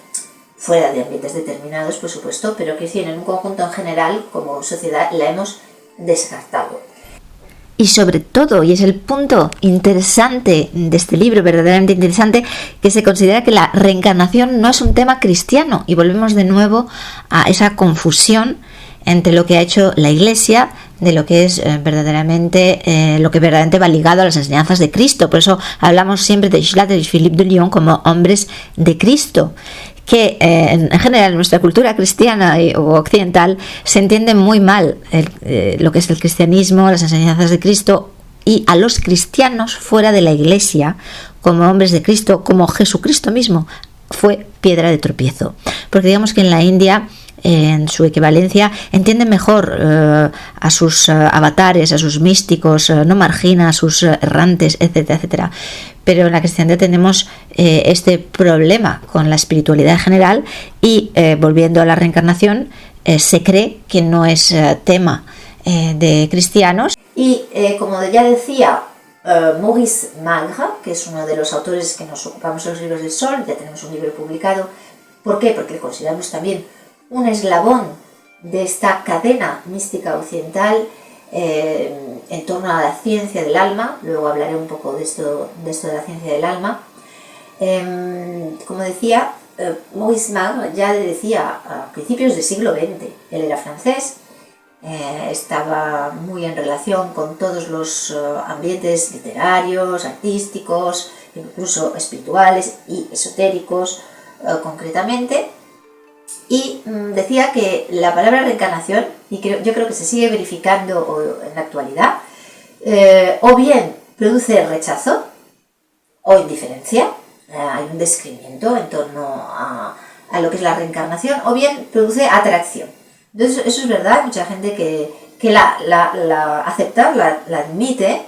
fuera de ambientes determinados, por supuesto, pero que en un conjunto en general, como sociedad, la hemos descartado. Y sobre todo, y es el punto interesante de este libro, verdaderamente interesante, que se considera que la reencarnación no es un tema cristiano, y volvemos de nuevo a esa confusión entre lo que ha hecho la Iglesia de lo que es verdaderamente lo que verdaderamente va ligado a las enseñanzas de Cristo. Por eso hablamos siempre de Schlatter y Philippe de Lyon como hombres de Cristo, que en general en nuestra cultura cristiana o occidental se entiende muy mal lo que es el cristianismo, las enseñanzas de Cristo, y a los cristianos fuera de la Iglesia como hombres de Cristo, como Jesucristo mismo fue piedra de tropiezo, porque digamos que en la India, en su equivalencia, entienden mejor a sus avatares, a sus místicos, no margina a sus errantes, etcétera, etcétera. Pero en la cristiandad tenemos este problema con la espiritualidad en general y volviendo a la reencarnación, se cree que no es tema de cristianos. Y como ya decía Maurice Magre, que es uno de los autores que nos ocupamos en los libros del Sol, ya tenemos un libro publicado. ¿Por qué? Porque consideramos también un eslabón de esta cadena mística occidental en torno a la ciencia del alma. Luego hablaré un poco de esto de la ciencia del alma. Como decía, Maurice Magre ya decía a principios del siglo XX, él era francés, estaba muy en relación con todos los ambientes literarios, artísticos, incluso espirituales y esotéricos concretamente, y decía que la palabra reencarnación, y yo creo que se sigue verificando en la actualidad, o bien produce rechazo o indiferencia, hay un descreimiento en torno a lo que es la reencarnación, o bien produce atracción. Entonces, eso es verdad, hay mucha gente que la acepta, la admite,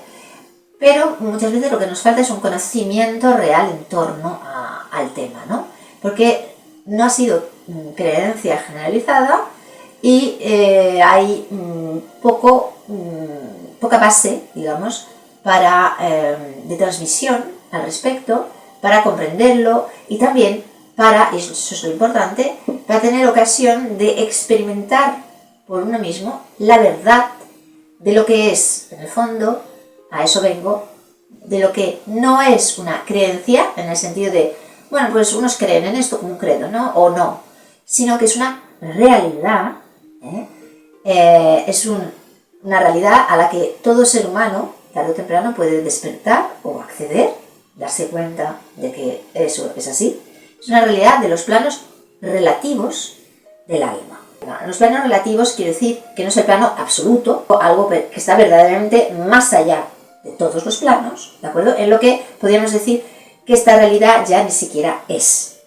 pero muchas veces lo que nos falta es un conocimiento real en torno al tema, ¿no? Porque no ha sido creencia generalizada y hay poca base, digamos, de transmisión al respecto, para comprenderlo y también y eso es lo importante, para tener ocasión de experimentar por uno mismo la verdad de lo que es, en el fondo, a eso vengo, de lo que no es una creencia, en el sentido de, bueno, pues unos creen en esto como un credo, ¿no? O no, sino que es una realidad, es una realidad a la que todo ser humano, tarde o temprano, puede despertar o acceder, darse cuenta de que eso es así. Es una realidad de los planos relativos del alma. Los planos relativos quiere decir que no es el plano absoluto, algo que está verdaderamente más allá de todos los planos, ¿de acuerdo? En lo que podríamos decir que esta realidad ya ni siquiera es.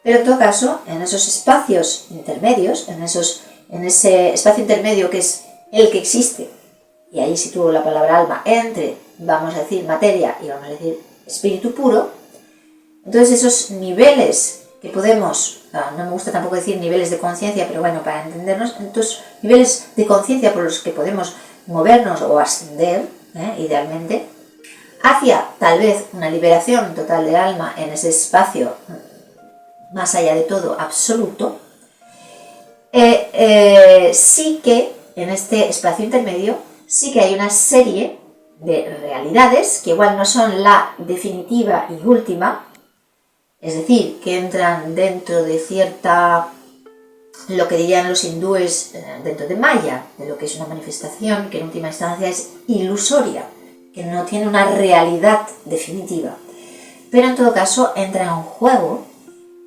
Pero en todo caso, en esos espacios intermedios, en ese espacio intermedio que es el que existe, y ahí sitúo la palabra alma entre, vamos a decir, materia y vamos a decir espíritu puro, entonces esos niveles que podemos, no me gusta tampoco decir niveles de conciencia, pero bueno, para entendernos, entonces niveles de conciencia por los que podemos movernos o ascender, idealmente, hacia tal vez una liberación total del alma en ese espacio más allá de todo absoluto, sí que en este espacio intermedio sí que hay una serie de realidades que igual no son la definitiva y última, es decir, que entran dentro de cierta, lo que dirían los hindúes, dentro de Maya, de lo que es una manifestación que en última instancia es ilusoria, que no tiene una realidad definitiva. Pero en todo caso entra en juego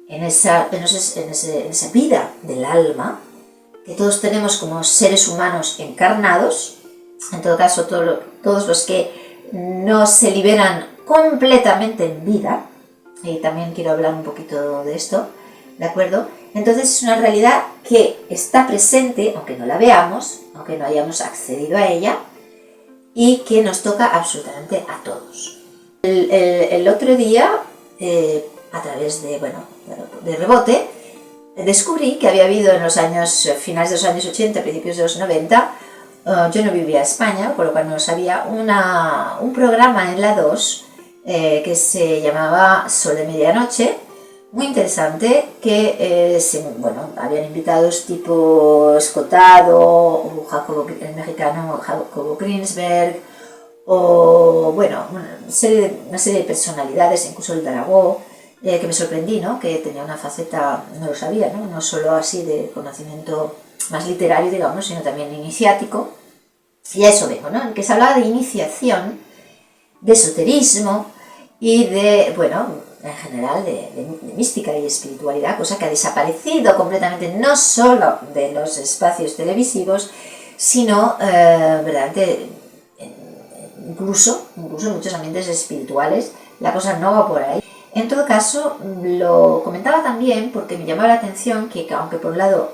en esa vida del alma que todos tenemos como seres humanos encarnados. En todo caso, todos los que no se liberan completamente en vida, y también quiero hablar un poquito de esto, ¿de acuerdo? Entonces es una realidad que está presente, aunque no la veamos, aunque no hayamos accedido a ella, y que nos toca absolutamente a todos. El otro día, a través de rebote, descubrí que había habido en los finales de los años 80, principios de los 90, yo no vivía en España, por lo cual no sabía, un programa en la 2 que se llamaba Sol de Medianoche, muy interesante, que habían invitados tipo Escotado, o el mexicano Jacobo Greensberg, o bueno, una serie de personalidades, incluso el Darabó, que me sorprendí, ¿no? Que tenía una faceta, no lo sabía, ¿no? No solo así de conocimiento más literario, digamos, sino también iniciático. Y a eso vengo, ¿no? En que se hablaba de iniciación, de esoterismo y de, en general de mística y espiritualidad, cosa que ha desaparecido completamente, no solo de los espacios televisivos, sino verdaderamente incluso en muchos ambientes espirituales, la cosa no va por ahí. En todo caso, lo comentaba también porque me llamaba la atención que aunque por un lado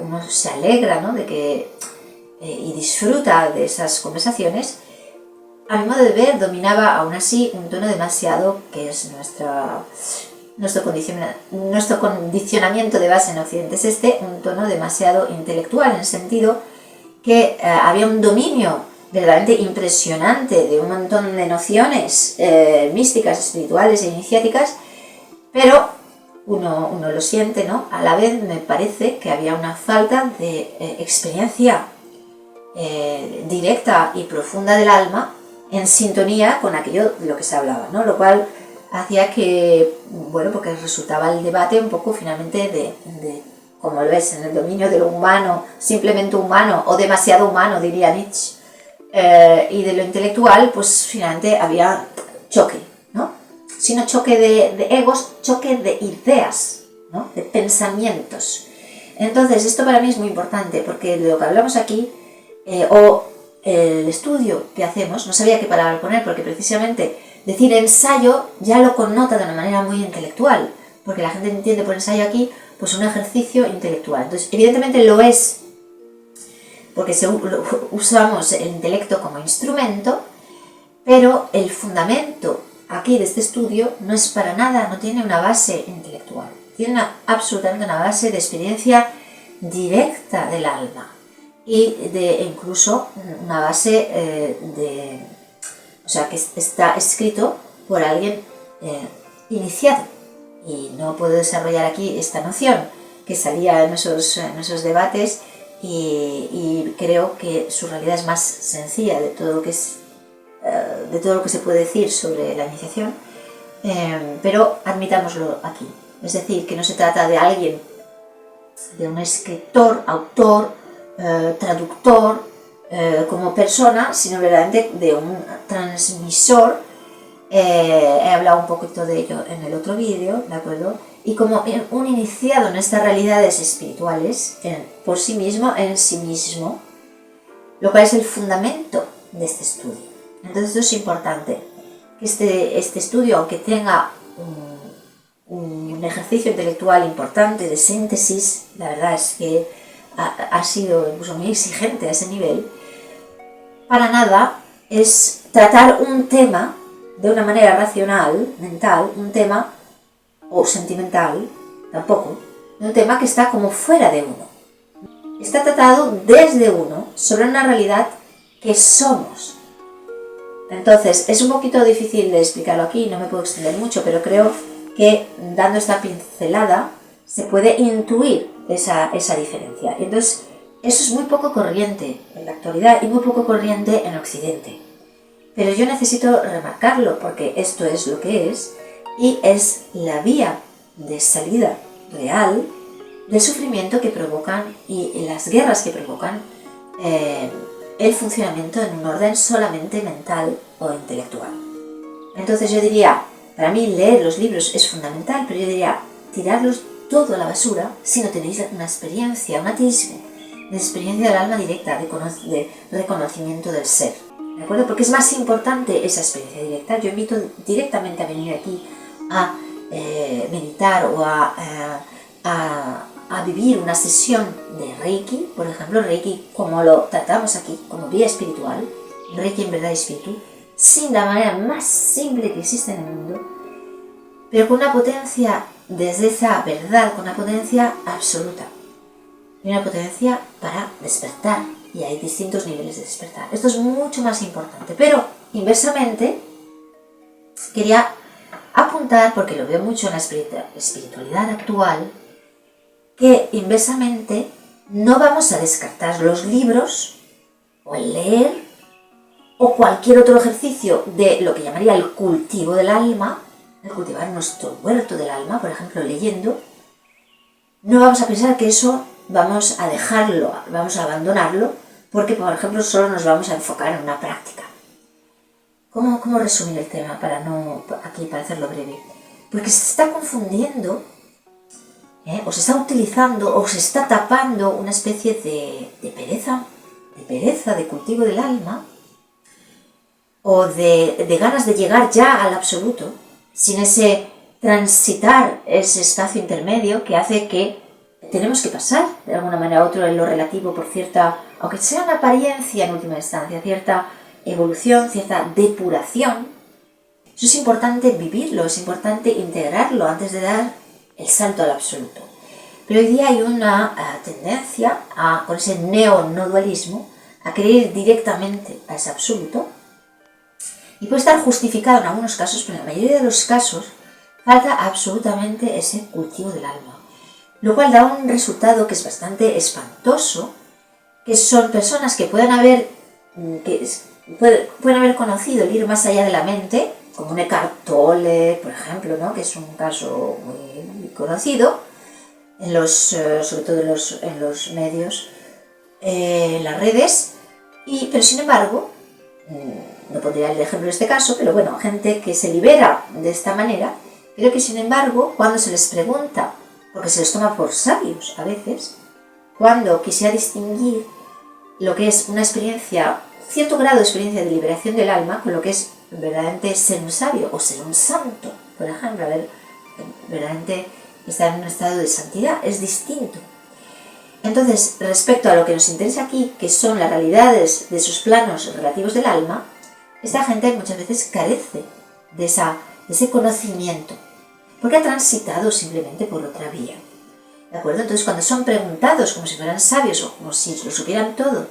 uno se alegra, ¿no?, de que y disfruta de esas conversaciones, a mi modo de ver dominaba aún así un tono demasiado, que es nuestro condicionamiento de base en Occidente, es un tono demasiado intelectual, en el sentido que había un dominio verdaderamente impresionante de un montón de nociones místicas, espirituales e iniciáticas, pero uno lo siente, ¿no? A la vez me parece que había una falta de experiencia directa y profunda del alma en sintonía con aquello de lo que se hablaba, ¿no? Lo cual hacía que, bueno, porque resultaba el debate un poco finalmente de como lo ves, en el dominio de lo humano, simplemente humano o demasiado humano, diría Nietzsche, y de lo intelectual, pues finalmente había choque, ¿no? Sino choque de egos, choque de ideas, ¿no? De pensamientos. Entonces, esto para mí es muy importante, porque de lo que hablamos aquí, el estudio que hacemos, no sabía qué palabra poner, porque precisamente decir ensayo ya lo connota de una manera muy intelectual, porque la gente entiende por ensayo aquí pues un ejercicio intelectual. Entonces, evidentemente lo es, porque usamos el intelecto como instrumento, pero el fundamento aquí de este estudio no es para nada, no tiene una base intelectual, tiene absolutamente una base de experiencia directa del alma y de incluso una base o sea, que está escrito por alguien iniciado. Y no puedo desarrollar aquí esta noción que salía en esos debates y creo que su realidad es más sencilla de todo lo que se puede decir sobre la iniciación, pero admitámoslo aquí. Es decir, que no se trata de alguien, de un escritor, autor, traductor, como persona, sino verdaderamente de un transmisor. He hablado un poquito de ello en el otro vídeo, ¿de acuerdo? Y como un iniciado en estas realidades espirituales, por sí mismo, en sí mismo, lo cual es el fundamento de este estudio. Entonces esto es importante, que este estudio, aunque tenga un ejercicio intelectual importante de síntesis, la verdad es que ha sido incluso muy exigente a ese nivel, para nada es tratar un tema de una manera racional, mental, un tema, o sentimental, tampoco, un tema que está como fuera de uno. Está tratado desde uno, sobre una realidad que somos. Entonces, es un poquito difícil de explicarlo aquí, no me puedo extender mucho, pero creo que dando esta pincelada se puede intuir esa diferencia. Entonces, eso es muy poco corriente en la actualidad y muy poco corriente en Occidente. Pero yo necesito remarcarlo porque esto es lo que es y es la vía de salida real del sufrimiento que provocan y las guerras que provocan el funcionamiento en un orden solamente mental o intelectual. Entonces yo diría, para mí leer los libros es fundamental, pero yo diría tirarlos todo a la basura si no tenéis una experiencia, un atisbo de experiencia del alma directa, de reconocimiento del ser. ¿De acuerdo? Porque es más importante esa experiencia directa. Yo invito directamente a venir aquí a meditar o a vivir una sesión de Reiki, por ejemplo, Reiki como lo tratamos aquí, como vía espiritual, Reiki en verdad y espíritu, sin la manera más simple que existe en el mundo, pero con una potencia desde esa verdad, con una potencia absoluta, y una potencia para despertar. Y hay distintos niveles de despertar. Esto es mucho más importante. Pero, inversamente, quería apuntar, porque lo veo mucho en la espiritualidad actual, que inversamente no vamos a descartar los libros, o el leer, o cualquier otro ejercicio de lo que llamaría el cultivo del alma, el cultivar nuestro huerto del alma, por ejemplo, leyendo. No vamos a pensar que eso vamos a dejarlo, vamos a abandonarlo, porque, por ejemplo, solo nos vamos a enfocar en una práctica. ¿Cómo resumir el tema para hacerlo breve? Porque se está confundiendo, o se está utilizando, o se está tapando una especie de pereza, de cultivo del alma, o de ganas de llegar ya al absoluto, sin ese transitar ese espacio intermedio que hace que tenemos que pasar de alguna manera a otro en lo relativo por cierta, aunque sea una apariencia en última instancia, cierta evolución, cierta depuración. Eso es importante vivirlo, es importante integrarlo antes de dar el salto al absoluto. Pero hoy día hay una tendencia con ese neo-no-dualismo a querer ir directamente a ese absoluto, y puede estar justificado en algunos casos, pero en la mayoría de los casos falta absolutamente ese cultivo del alma. Lo cual da un resultado que es bastante espantoso, que son personas que pueden haber conocido el ir más allá de la mente, como Eckhart Tolle, por ejemplo, ¿no? Que es un caso muy conocido, sobre todo en los medios, en las redes, pero sin embargo, no pondría el ejemplo en este caso, pero bueno, gente que se libera de esta manera, pero que sin embargo, cuando se les pregunta, porque se les toma por sabios a veces, cuando quisiera distinguir lo que es una experiencia, cierto grado de experiencia de liberación del alma, con lo que es verdaderamente ser un sabio o ser un santo, por ejemplo, verdaderamente estar en un estado de santidad, es distinto. Entonces, respecto a lo que nos interesa aquí, que son las realidades de esos planos relativos del alma, esta gente muchas veces carece de ese conocimiento, porque ha transitado simplemente por otra vía. ¿De acuerdo? Entonces, cuando son preguntados como si fueran sabios o como si lo supieran todo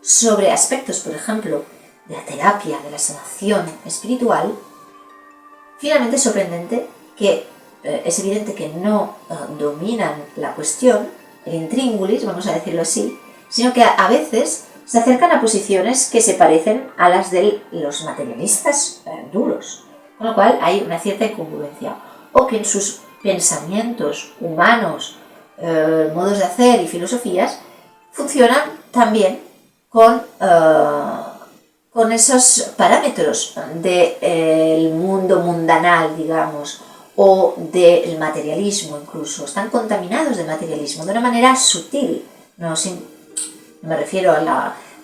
sobre aspectos, por ejemplo, de la terapia, de la sanación espiritual, finalmente es sorprendente que es evidente que no dominan la cuestión, el intríngulis, vamos a decirlo así, sino que a veces se acercan a posiciones que se parecen a las de los materialistas duros, con lo cual hay una cierta incongruencia, o que en sus pensamientos humanos, modos de hacer y filosofías funcionan también con esos parámetros del mundo mundanal, digamos, o del materialismo incluso. Están contaminados de materialismo de una manera sutil. No me refiero a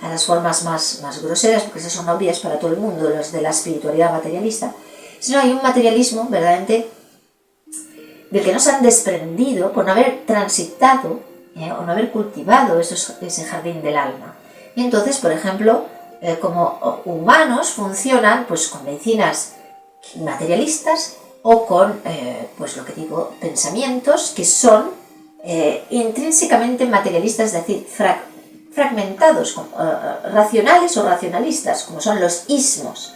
las formas más groseras, porque esas son obvias para todo el mundo, las de la espiritualidad materialista, sino hay un materialismo verdaderamente del que no se han desprendido por no haber transitado o no haber cultivado ese jardín del alma. Y entonces, por ejemplo, como humanos funcionan pues con medicinas materialistas o con, pues lo que digo, pensamientos que son intrínsecamente materialistas, es decir, fragmentados, racionales o racionalistas, como son los ismos,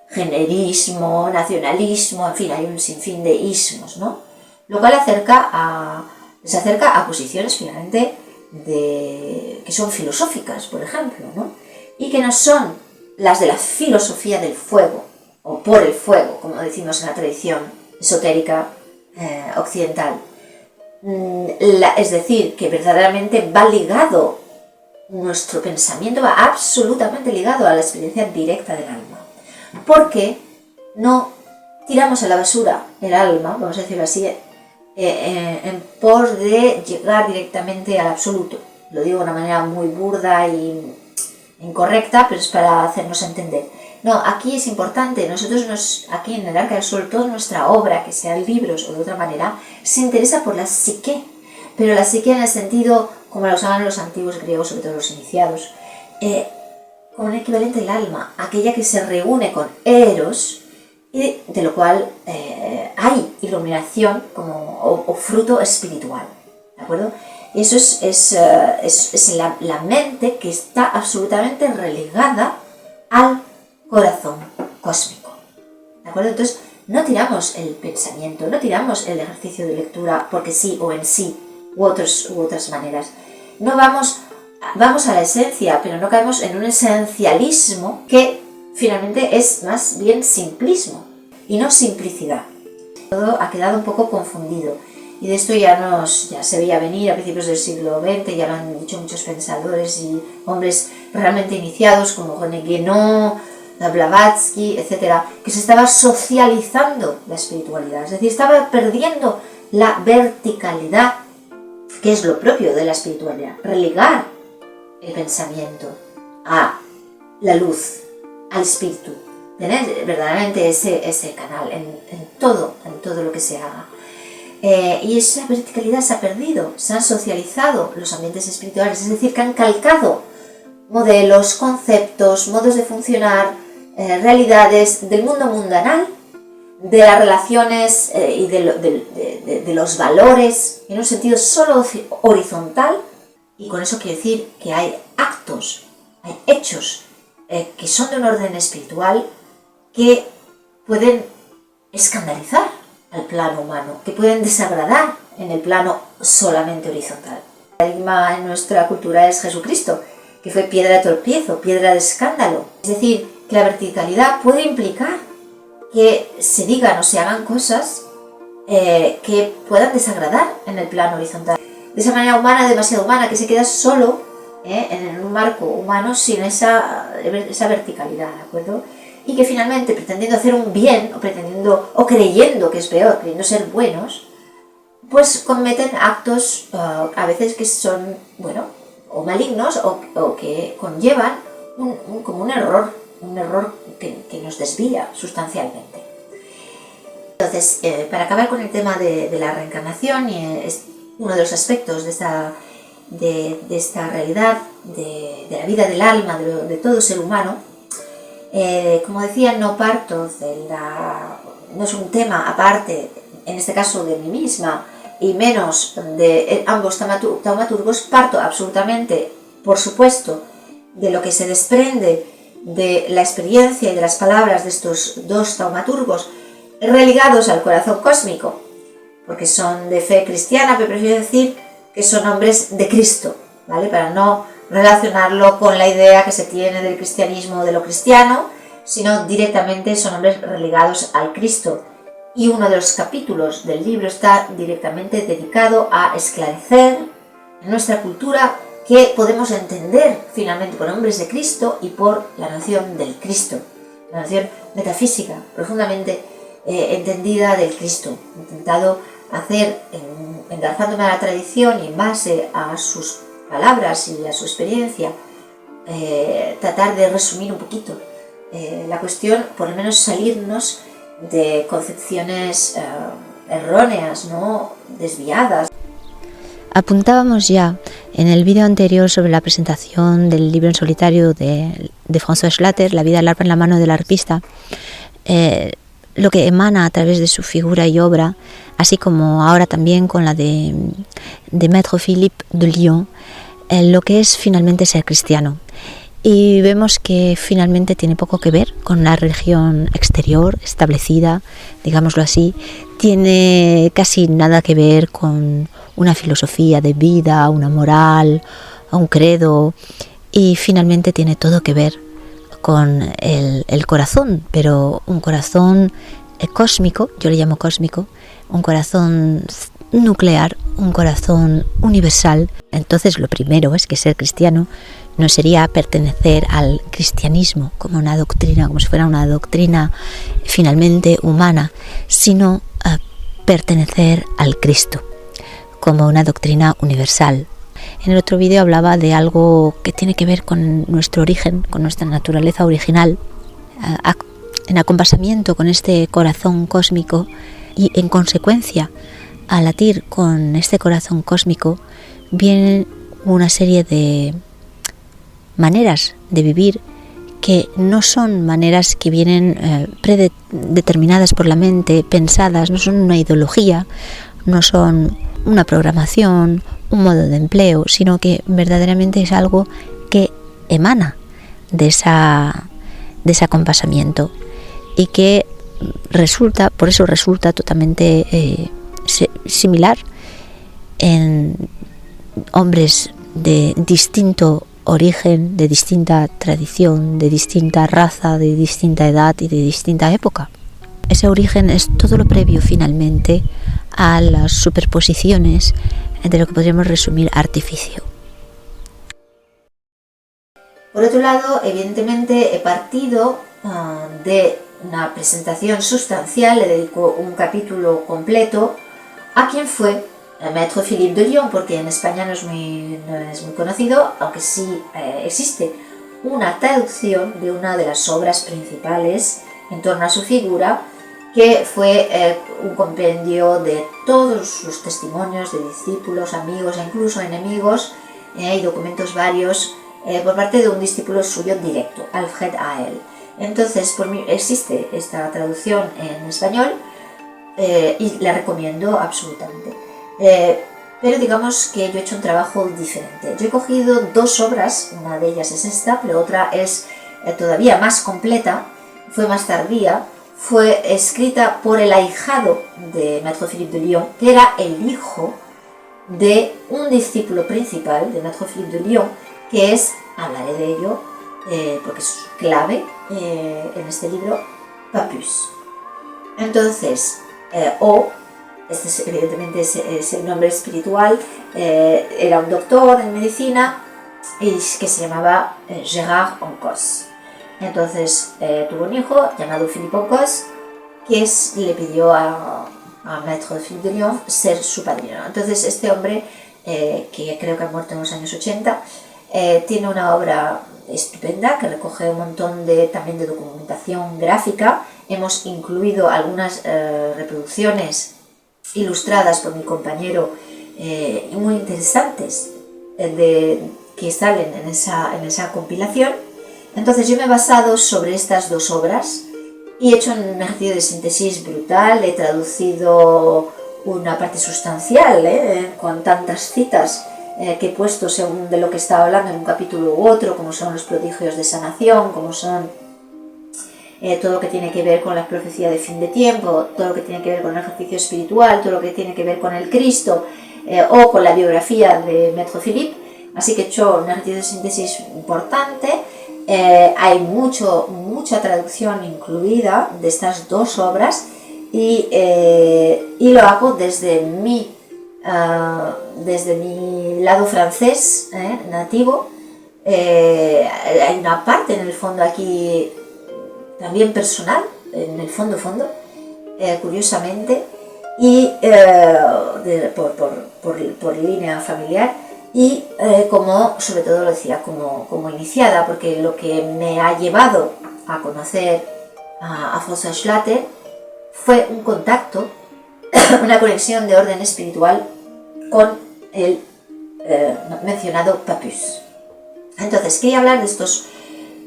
generismo, nacionalismo, en fin, hay un sinfín de ismos, ¿no? Lo cual les acerca a posiciones finalmente que son filosóficas, por ejemplo, ¿no? Y que no son las de la filosofía del fuego, o por el fuego, como decimos en la tradición esotérica occidental. Es decir, que verdaderamente va ligado, nuestro pensamiento va absolutamente ligado a la experiencia directa del alma. Porque no tiramos a la basura el alma, vamos a decirlo así, en pos de llegar directamente al absoluto. Lo digo de una manera muy burda y incorrecta, pero es para hacernos entender. No, aquí es importante, nosotros aquí en el Arca del Sol, toda nuestra obra, que sean libros o de otra manera, se interesa por la psique, pero la psique en el sentido, como lo usaban los antiguos griegos, sobre todo los iniciados, como un equivalente del alma, aquella que se reúne con Eros, y de lo cual hay iluminación o fruto espiritual, ¿de acuerdo? Y eso es la mente que está absolutamente relegada al corazón cósmico, ¿de acuerdo? Entonces, no tiramos el pensamiento, no tiramos el ejercicio de lectura porque sí o en sí, u otras maneras. No vamos a la esencia, pero no caemos en un esencialismo que finalmente es más bien simplismo y no simplicidad. Todo ha quedado un poco confundido y de esto ya se veía venir a principios del siglo XX, ya lo han dicho muchos pensadores y hombres realmente iniciados como René Guénon, Blavatsky, etc., que se estaba socializando la espiritualidad, es decir, estaba perdiendo la verticalidad, que es lo propio de la espiritualidad, relegar el pensamiento a la luz, al espíritu, tener verdaderamente ese canal en todo lo que se haga. Y esa verticalidad se ha perdido, se han socializado los ambientes espirituales, es decir, que han calcado modelos, conceptos, modos de funcionar, realidades del mundo mundanal, de las relaciones y de los valores en un sentido solo horizontal, y con eso quiero decir que hay actos, hay hechos que son de un orden espiritual que pueden escandalizar al plano humano, que pueden desagradar en el plano solamente horizontal. El paradigma en nuestra cultura es Jesucristo, que fue piedra de tropiezo, piedra de escándalo. Es decir, que la verticalidad puede implicar que se digan o se hagan cosas que puedan desagradar en el plano horizontal. De esa manera humana, demasiado humana, que se queda solo en un marco humano sin esa verticalidad, ¿de acuerdo? Y que finalmente, pretendiendo hacer un bien, o creyendo que es peor, creyendo ser buenos, pues cometen actos a veces que son, bueno, o malignos o que conllevan como un error que nos desvía sustancialmente. Entonces, para acabar con el tema de la reencarnación, y es uno de los aspectos de esta realidad, de la vida del alma, de todo ser humano, como decía, no es un tema aparte, en este caso de mí misma, y menos de ambos taumaturgos, parto absolutamente, por supuesto, de lo que se desprende de la experiencia y de las palabras de estos dos taumaturgos religados al corazón cósmico, porque son de fe cristiana, pero prefiero decir que son hombres de Cristo, ¿vale? Para no relacionarlo con la idea que se tiene del cristianismo o de lo cristiano, sino directamente son hombres religados al Cristo. Y uno de los capítulos del libro está directamente dedicado a esclarecer en nuestra cultura que podemos entender finalmente por hombres de Cristo y por la noción del Cristo, la noción metafísica, profundamente entendida del Cristo. He intentado hacer, engarzándome a la tradición y en base a sus palabras y a su experiencia, tratar de resumir un poquito la cuestión, por lo menos salirnos de concepciones erróneas, ¿no? Desviadas. Apuntábamos ya en el vídeo anterior sobre la presentación del libro en solitario de François Schlatter, La vida del arpa en la mano del arpista, lo que emana a través de su figura y obra, así como ahora también con la de Maître Philippe de Lyon, lo que es finalmente ser cristiano. Y vemos que finalmente tiene poco que ver con la religión exterior establecida, digámoslo así, tiene casi nada que ver con una filosofía de vida, una moral, un credo, y finalmente tiene todo que ver con el corazón, pero un corazón cósmico, yo le llamo cósmico, un corazón nuclear, un corazón universal. Entonces lo primero es que ser cristiano no sería pertenecer al cristianismo como una doctrina, como si fuera una doctrina finalmente humana, sino pertenecer al Cristo como una doctrina universal. En el otro vídeo hablaba de algo que tiene que ver con nuestro origen, con nuestra naturaleza original, en acompasamiento con este corazón cósmico y en consecuencia a latir con este corazón cósmico vienen una serie de maneras de vivir que no son maneras que vienen predeterminadas por la mente, pensadas, no son una ideología, no son una programación, un modo de empleo, sino que verdaderamente es algo que emana de ese acompasamiento y que por eso resulta totalmente similar en hombres de distinto origen, de distinta tradición, de distinta raza, de distinta edad y de distinta época. Ese origen es todo lo previo finalmente a las superposiciones de lo que podríamos resumir artificio. Por otro lado, evidentemente he partido de una presentación sustancial, le dedico un capítulo completo a quien fue el Maître Philippe de Lyon, porque en España no es muy conocido, aunque sí existe una traducción de una de las obras principales en torno a su figura, que fue un compendio de todos los testimonios de discípulos, amigos e incluso enemigos, y documentos varios por parte de un discípulo suyo directo, Alfred Ael. Entonces, por mí existe esta traducción en español y la recomiendo absolutamente. Pero digamos que yo he hecho un trabajo diferente. Yo he cogido dos obras, una de ellas es esta, pero otra es todavía más completa, fue más tardía, fue escrita por el ahijado de Maître Philippe de Lyon, que era el hijo de un discípulo principal de Maître Philippe de Lyon, que es, hablaré de ello porque es clave en este libro, Pappus. Entonces, evidentemente es el nombre espiritual, era un doctor en medicina y que se llamaba Gérard Oncos. Entonces tuvo un hijo llamado Philippe Oncos, que le pidió a Maître Philippe de Lyon ser su padrino. Entonces este hombre, que creo que ha muerto en los años 80, tiene una obra estupenda que recoge un montón también de documentación gráfica. Hemos incluido algunas reproducciones ilustradas por mi compañero, muy interesantes, que salen en esa compilación. Entonces yo me he basado sobre estas dos obras y he hecho un ejercicio de síntesis brutal. He traducido una parte sustancial, con tantas citas que he puesto según de lo que estaba hablando en un capítulo u otro, como son los prodigios de sanación, como son todo lo que tiene que ver con la profecía de fin de tiempo, todo lo que tiene que ver con el ejercicio espiritual, todo lo que tiene que ver con el Cristo, o con la biografía de Maître Philippe. Así que he hecho un ejercicio de síntesis importante. Hay mucha traducción incluida de estas dos obras y lo hago desde mi lado francés, nativo. Hay una parte en el fondo aquí también personal, en el fondo, curiosamente, y por línea familiar, y sobre todo lo decía, como iniciada, porque lo que me ha llevado a conocer a François Schlatter fue un contacto, una conexión de orden espiritual con el mencionado Papus. Entonces quería hablar de estos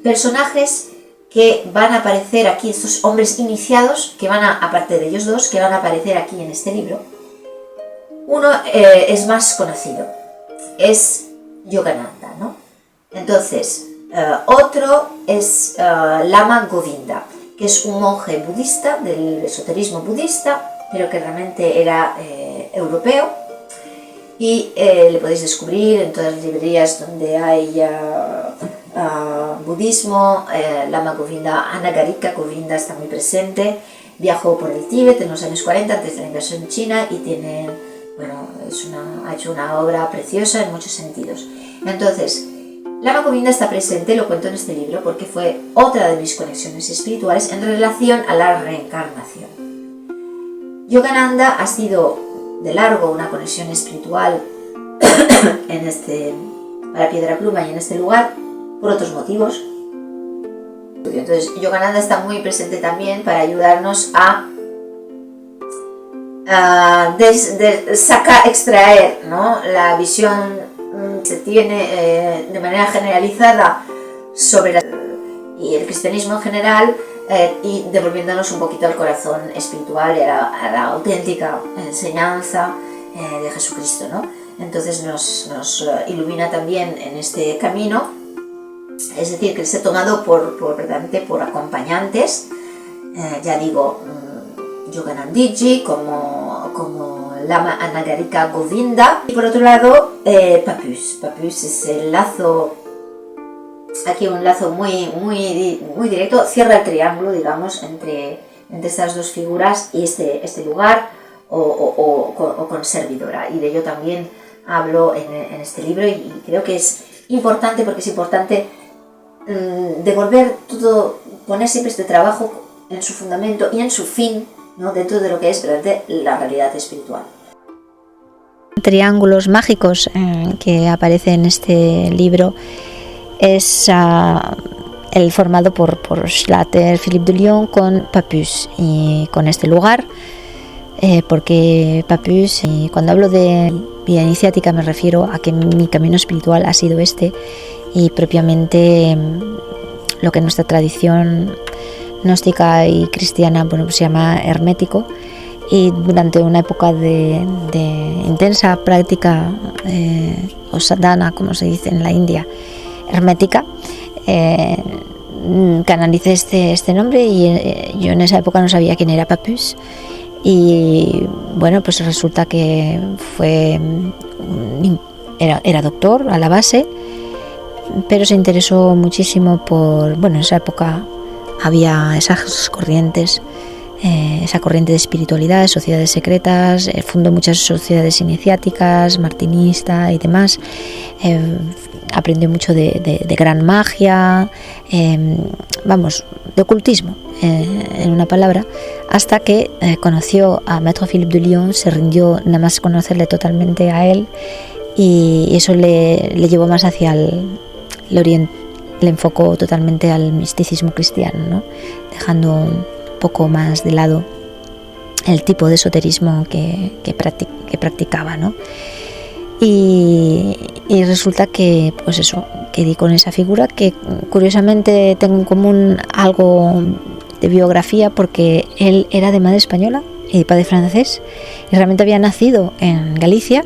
personajes que van a aparecer aquí, estos hombres iniciados, que aparte de ellos dos, que van a aparecer aquí en este libro. Uno es más conocido, es Yogananda, ¿no? Entonces, otro es Lama Govinda, que es un monje budista, del esoterismo budista, pero que realmente era europeo, y le podéis descubrir en todas las librerías donde hay budismo. Lama Govinda, Anagarika Govinda está muy presente. Viajó por el Tíbet en los años 40 antes de la invasión china y ha hecho una obra preciosa en muchos sentidos. Entonces, Lama Govinda está presente, lo cuento en este libro, porque fue otra de mis conexiones espirituales en relación a la reencarnación. Yogananda ha sido de largo una conexión espiritual para Piedra Pluma y en este lugar, por otros motivos. Entonces, Yogananda está muy presente también para ayudarnos a extraer, ¿no?, la visión que se tiene de manera generalizada sobre y el cristianismo en general, y devolviéndonos un poquito al corazón espiritual y a la auténtica enseñanza de Jesucristo, ¿no? Entonces nos ilumina también en este camino. Es decir, que les he tomado verdaderamente por acompañantes, ya digo, Yoganandiji como Lama Anagarika Govinda, y por otro lado Papus. Papus es el lazo, aquí un lazo muy directo, cierra el triángulo, digamos, entre estas dos figuras y este lugar, o con servidora, y de ello también hablo en este libro, y creo que es importante, porque es importante devolver todo, poner siempre este trabajo en su fundamento y en su fin, ¿no?, dentro de lo que es realmente la realidad espiritual. Triángulos mágicos que aparece en este libro es el formado por Schlatter, Philippe de Lyon con Papus, y con este lugar, porque Papus, y cuando hablo de vida iniciática me refiero a que mi camino espiritual ha sido este, y propiamente lo que en nuestra tradición gnóstica y cristiana se llama hermético, y durante una época de intensa práctica o sadhana, como se dice en la India, hermética, canalicé este nombre, y yo en esa época no sabía quién era Papus, y bueno, pues resulta que era doctor a la base, pero se interesó muchísimo en esa época había esas corrientes esa corriente de espiritualidad, sociedades secretas, fundó muchas sociedades iniciáticas, martinista y demás, aprendió mucho de gran magia, de ocultismo, en una palabra, hasta que conoció a Maître Philippe de Lyon, se rindió nada más conocerle totalmente a él, y eso le llevó más hacia el oriente, le enfocó totalmente al misticismo cristiano, ¿no? Dejando un poco más de lado el tipo de esoterismo que practicaba, ¿no? Y resulta que, pues eso, que di con esa figura que curiosamente tengo en común algo de biografía, porque él era de madre española y de padre francés, y realmente había nacido en Galicia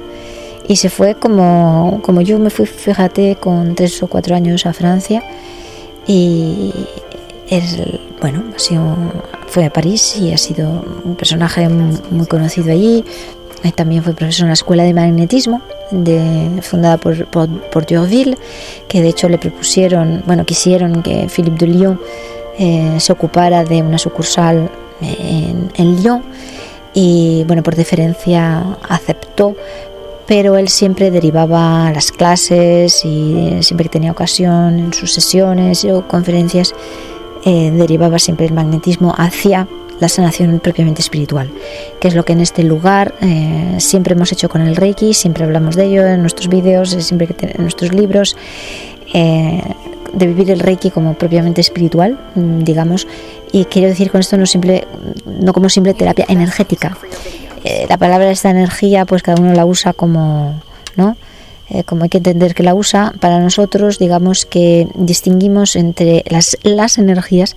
y se fue como yo me fui, fíjate, con 3 o 4 años a Francia, y fue a París y ha sido un personaje muy conocido allí. También fue profesor en la escuela de magnetismo fundada por D'Urville, que de hecho le quisieron que Philippe de Lyon se ocupara de una sucursal en Lyon, y por deferencia aceptó, pero él siempre derivaba las clases, y siempre que tenía ocasión en sus sesiones o conferencias, derivaba siempre el magnetismo hacia la sanación propiamente espiritual, que es lo que en este lugar siempre hemos hecho con el Reiki, siempre hablamos de ello en nuestros vídeos, siempre en nuestros libros, de vivir el Reiki como propiamente espiritual, digamos, y quiero decir con esto no como simple terapia energética. La palabra esta energía, pues cada uno la usa como, ¿no? Como hay que entender que la usa. Para nosotros, digamos que distinguimos entre las energías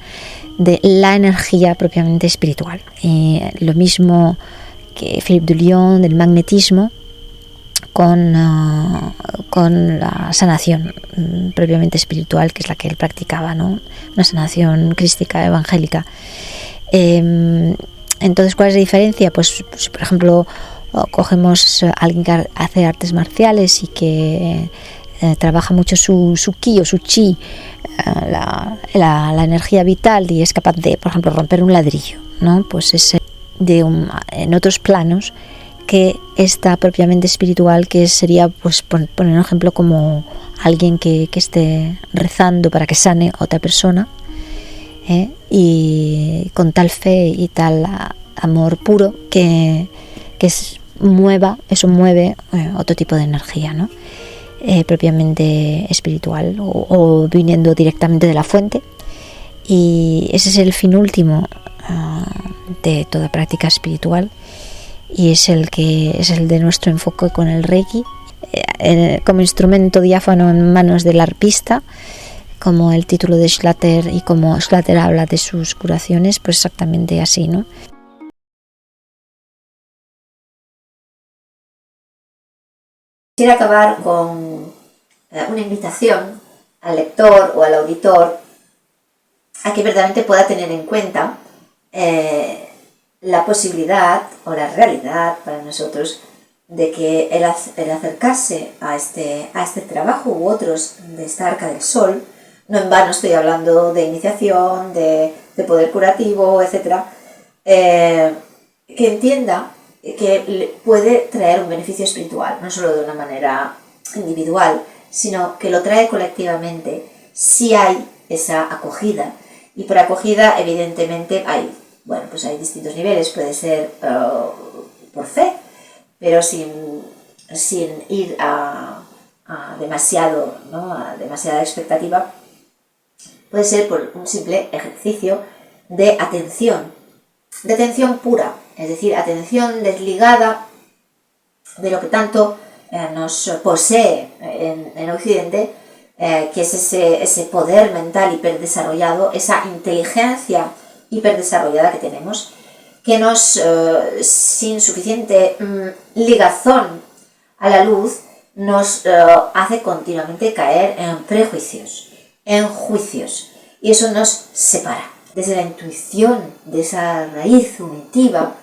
de la energía propiamente espiritual. Lo mismo que Philippe de Lyon del magnetismo con la sanación propiamente espiritual, que es la que él practicaba, ¿no? Una sanación crística, evangélica. Entonces, ¿cuál es la diferencia? Pues por ejemplo, cogemos a alguien que hace artes marciales y que trabaja mucho su ki o su chi, la energía vital, y es capaz de, por ejemplo, romper un ladrillo, ¿no? Pues es en otros planos que está propiamente espiritual, que sería, pues poner un ejemplo, como alguien que esté rezando para que sane a otra persona, y con tal fe y tal amor puro que mueve otro tipo de energía, ¿no? Propiamente espiritual, o viniendo directamente de la fuente. Y ese es el fin último de toda práctica espiritual, y es el de nuestro enfoque con el Reiki, como instrumento diáfano en manos del arpista, como el título de Schlatter, y como Schlatter habla de sus curaciones, pues exactamente así, ¿no? Quisiera acabar con una invitación al lector o al auditor a que verdaderamente pueda tener en cuenta la posibilidad o la realidad para nosotros de que el acercarse a este trabajo u otros de esta Arca del Sol, no en vano estoy hablando de iniciación, de poder curativo, etc., que entienda que puede traer un beneficio espiritual, no solo de una manera individual, sino que lo trae colectivamente si hay esa acogida. Y por acogida, evidentemente, hay distintos niveles. Puede ser por fe, pero sin ir a demasiado, ¿no? A demasiada expectativa. Puede ser por un simple ejercicio de atención pura, es decir, atención desligada de lo que tanto nos posee en Occidente, que es ese poder mental hiperdesarrollado, esa inteligencia hiperdesarrollada que tenemos, que nos, sin suficiente ligazón a la luz, nos hace continuamente caer en prejuicios, en juicios, y eso nos separa. Desde la intuición de esa raíz unitiva,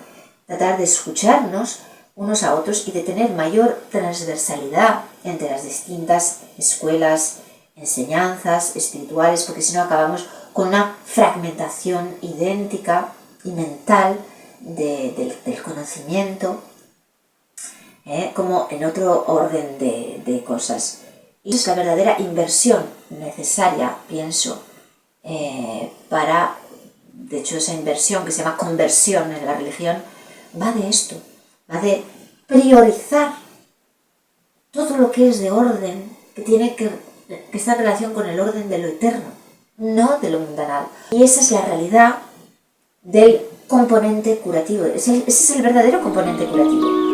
tratar de escucharnos unos a otros y de tener mayor transversalidad entre las distintas escuelas, enseñanzas espirituales, porque si no acabamos con una fragmentación idéntica y mental del conocimiento, como en otro orden de cosas. Y es la verdadera inversión necesaria, pienso, de hecho esa inversión que se llama conversión en la religión, va de esto, va de priorizar todo lo que es de orden, que está en relación con el orden de lo eterno, no de lo mundanal. Y esa es la realidad del componente curativo, ese es el verdadero componente curativo.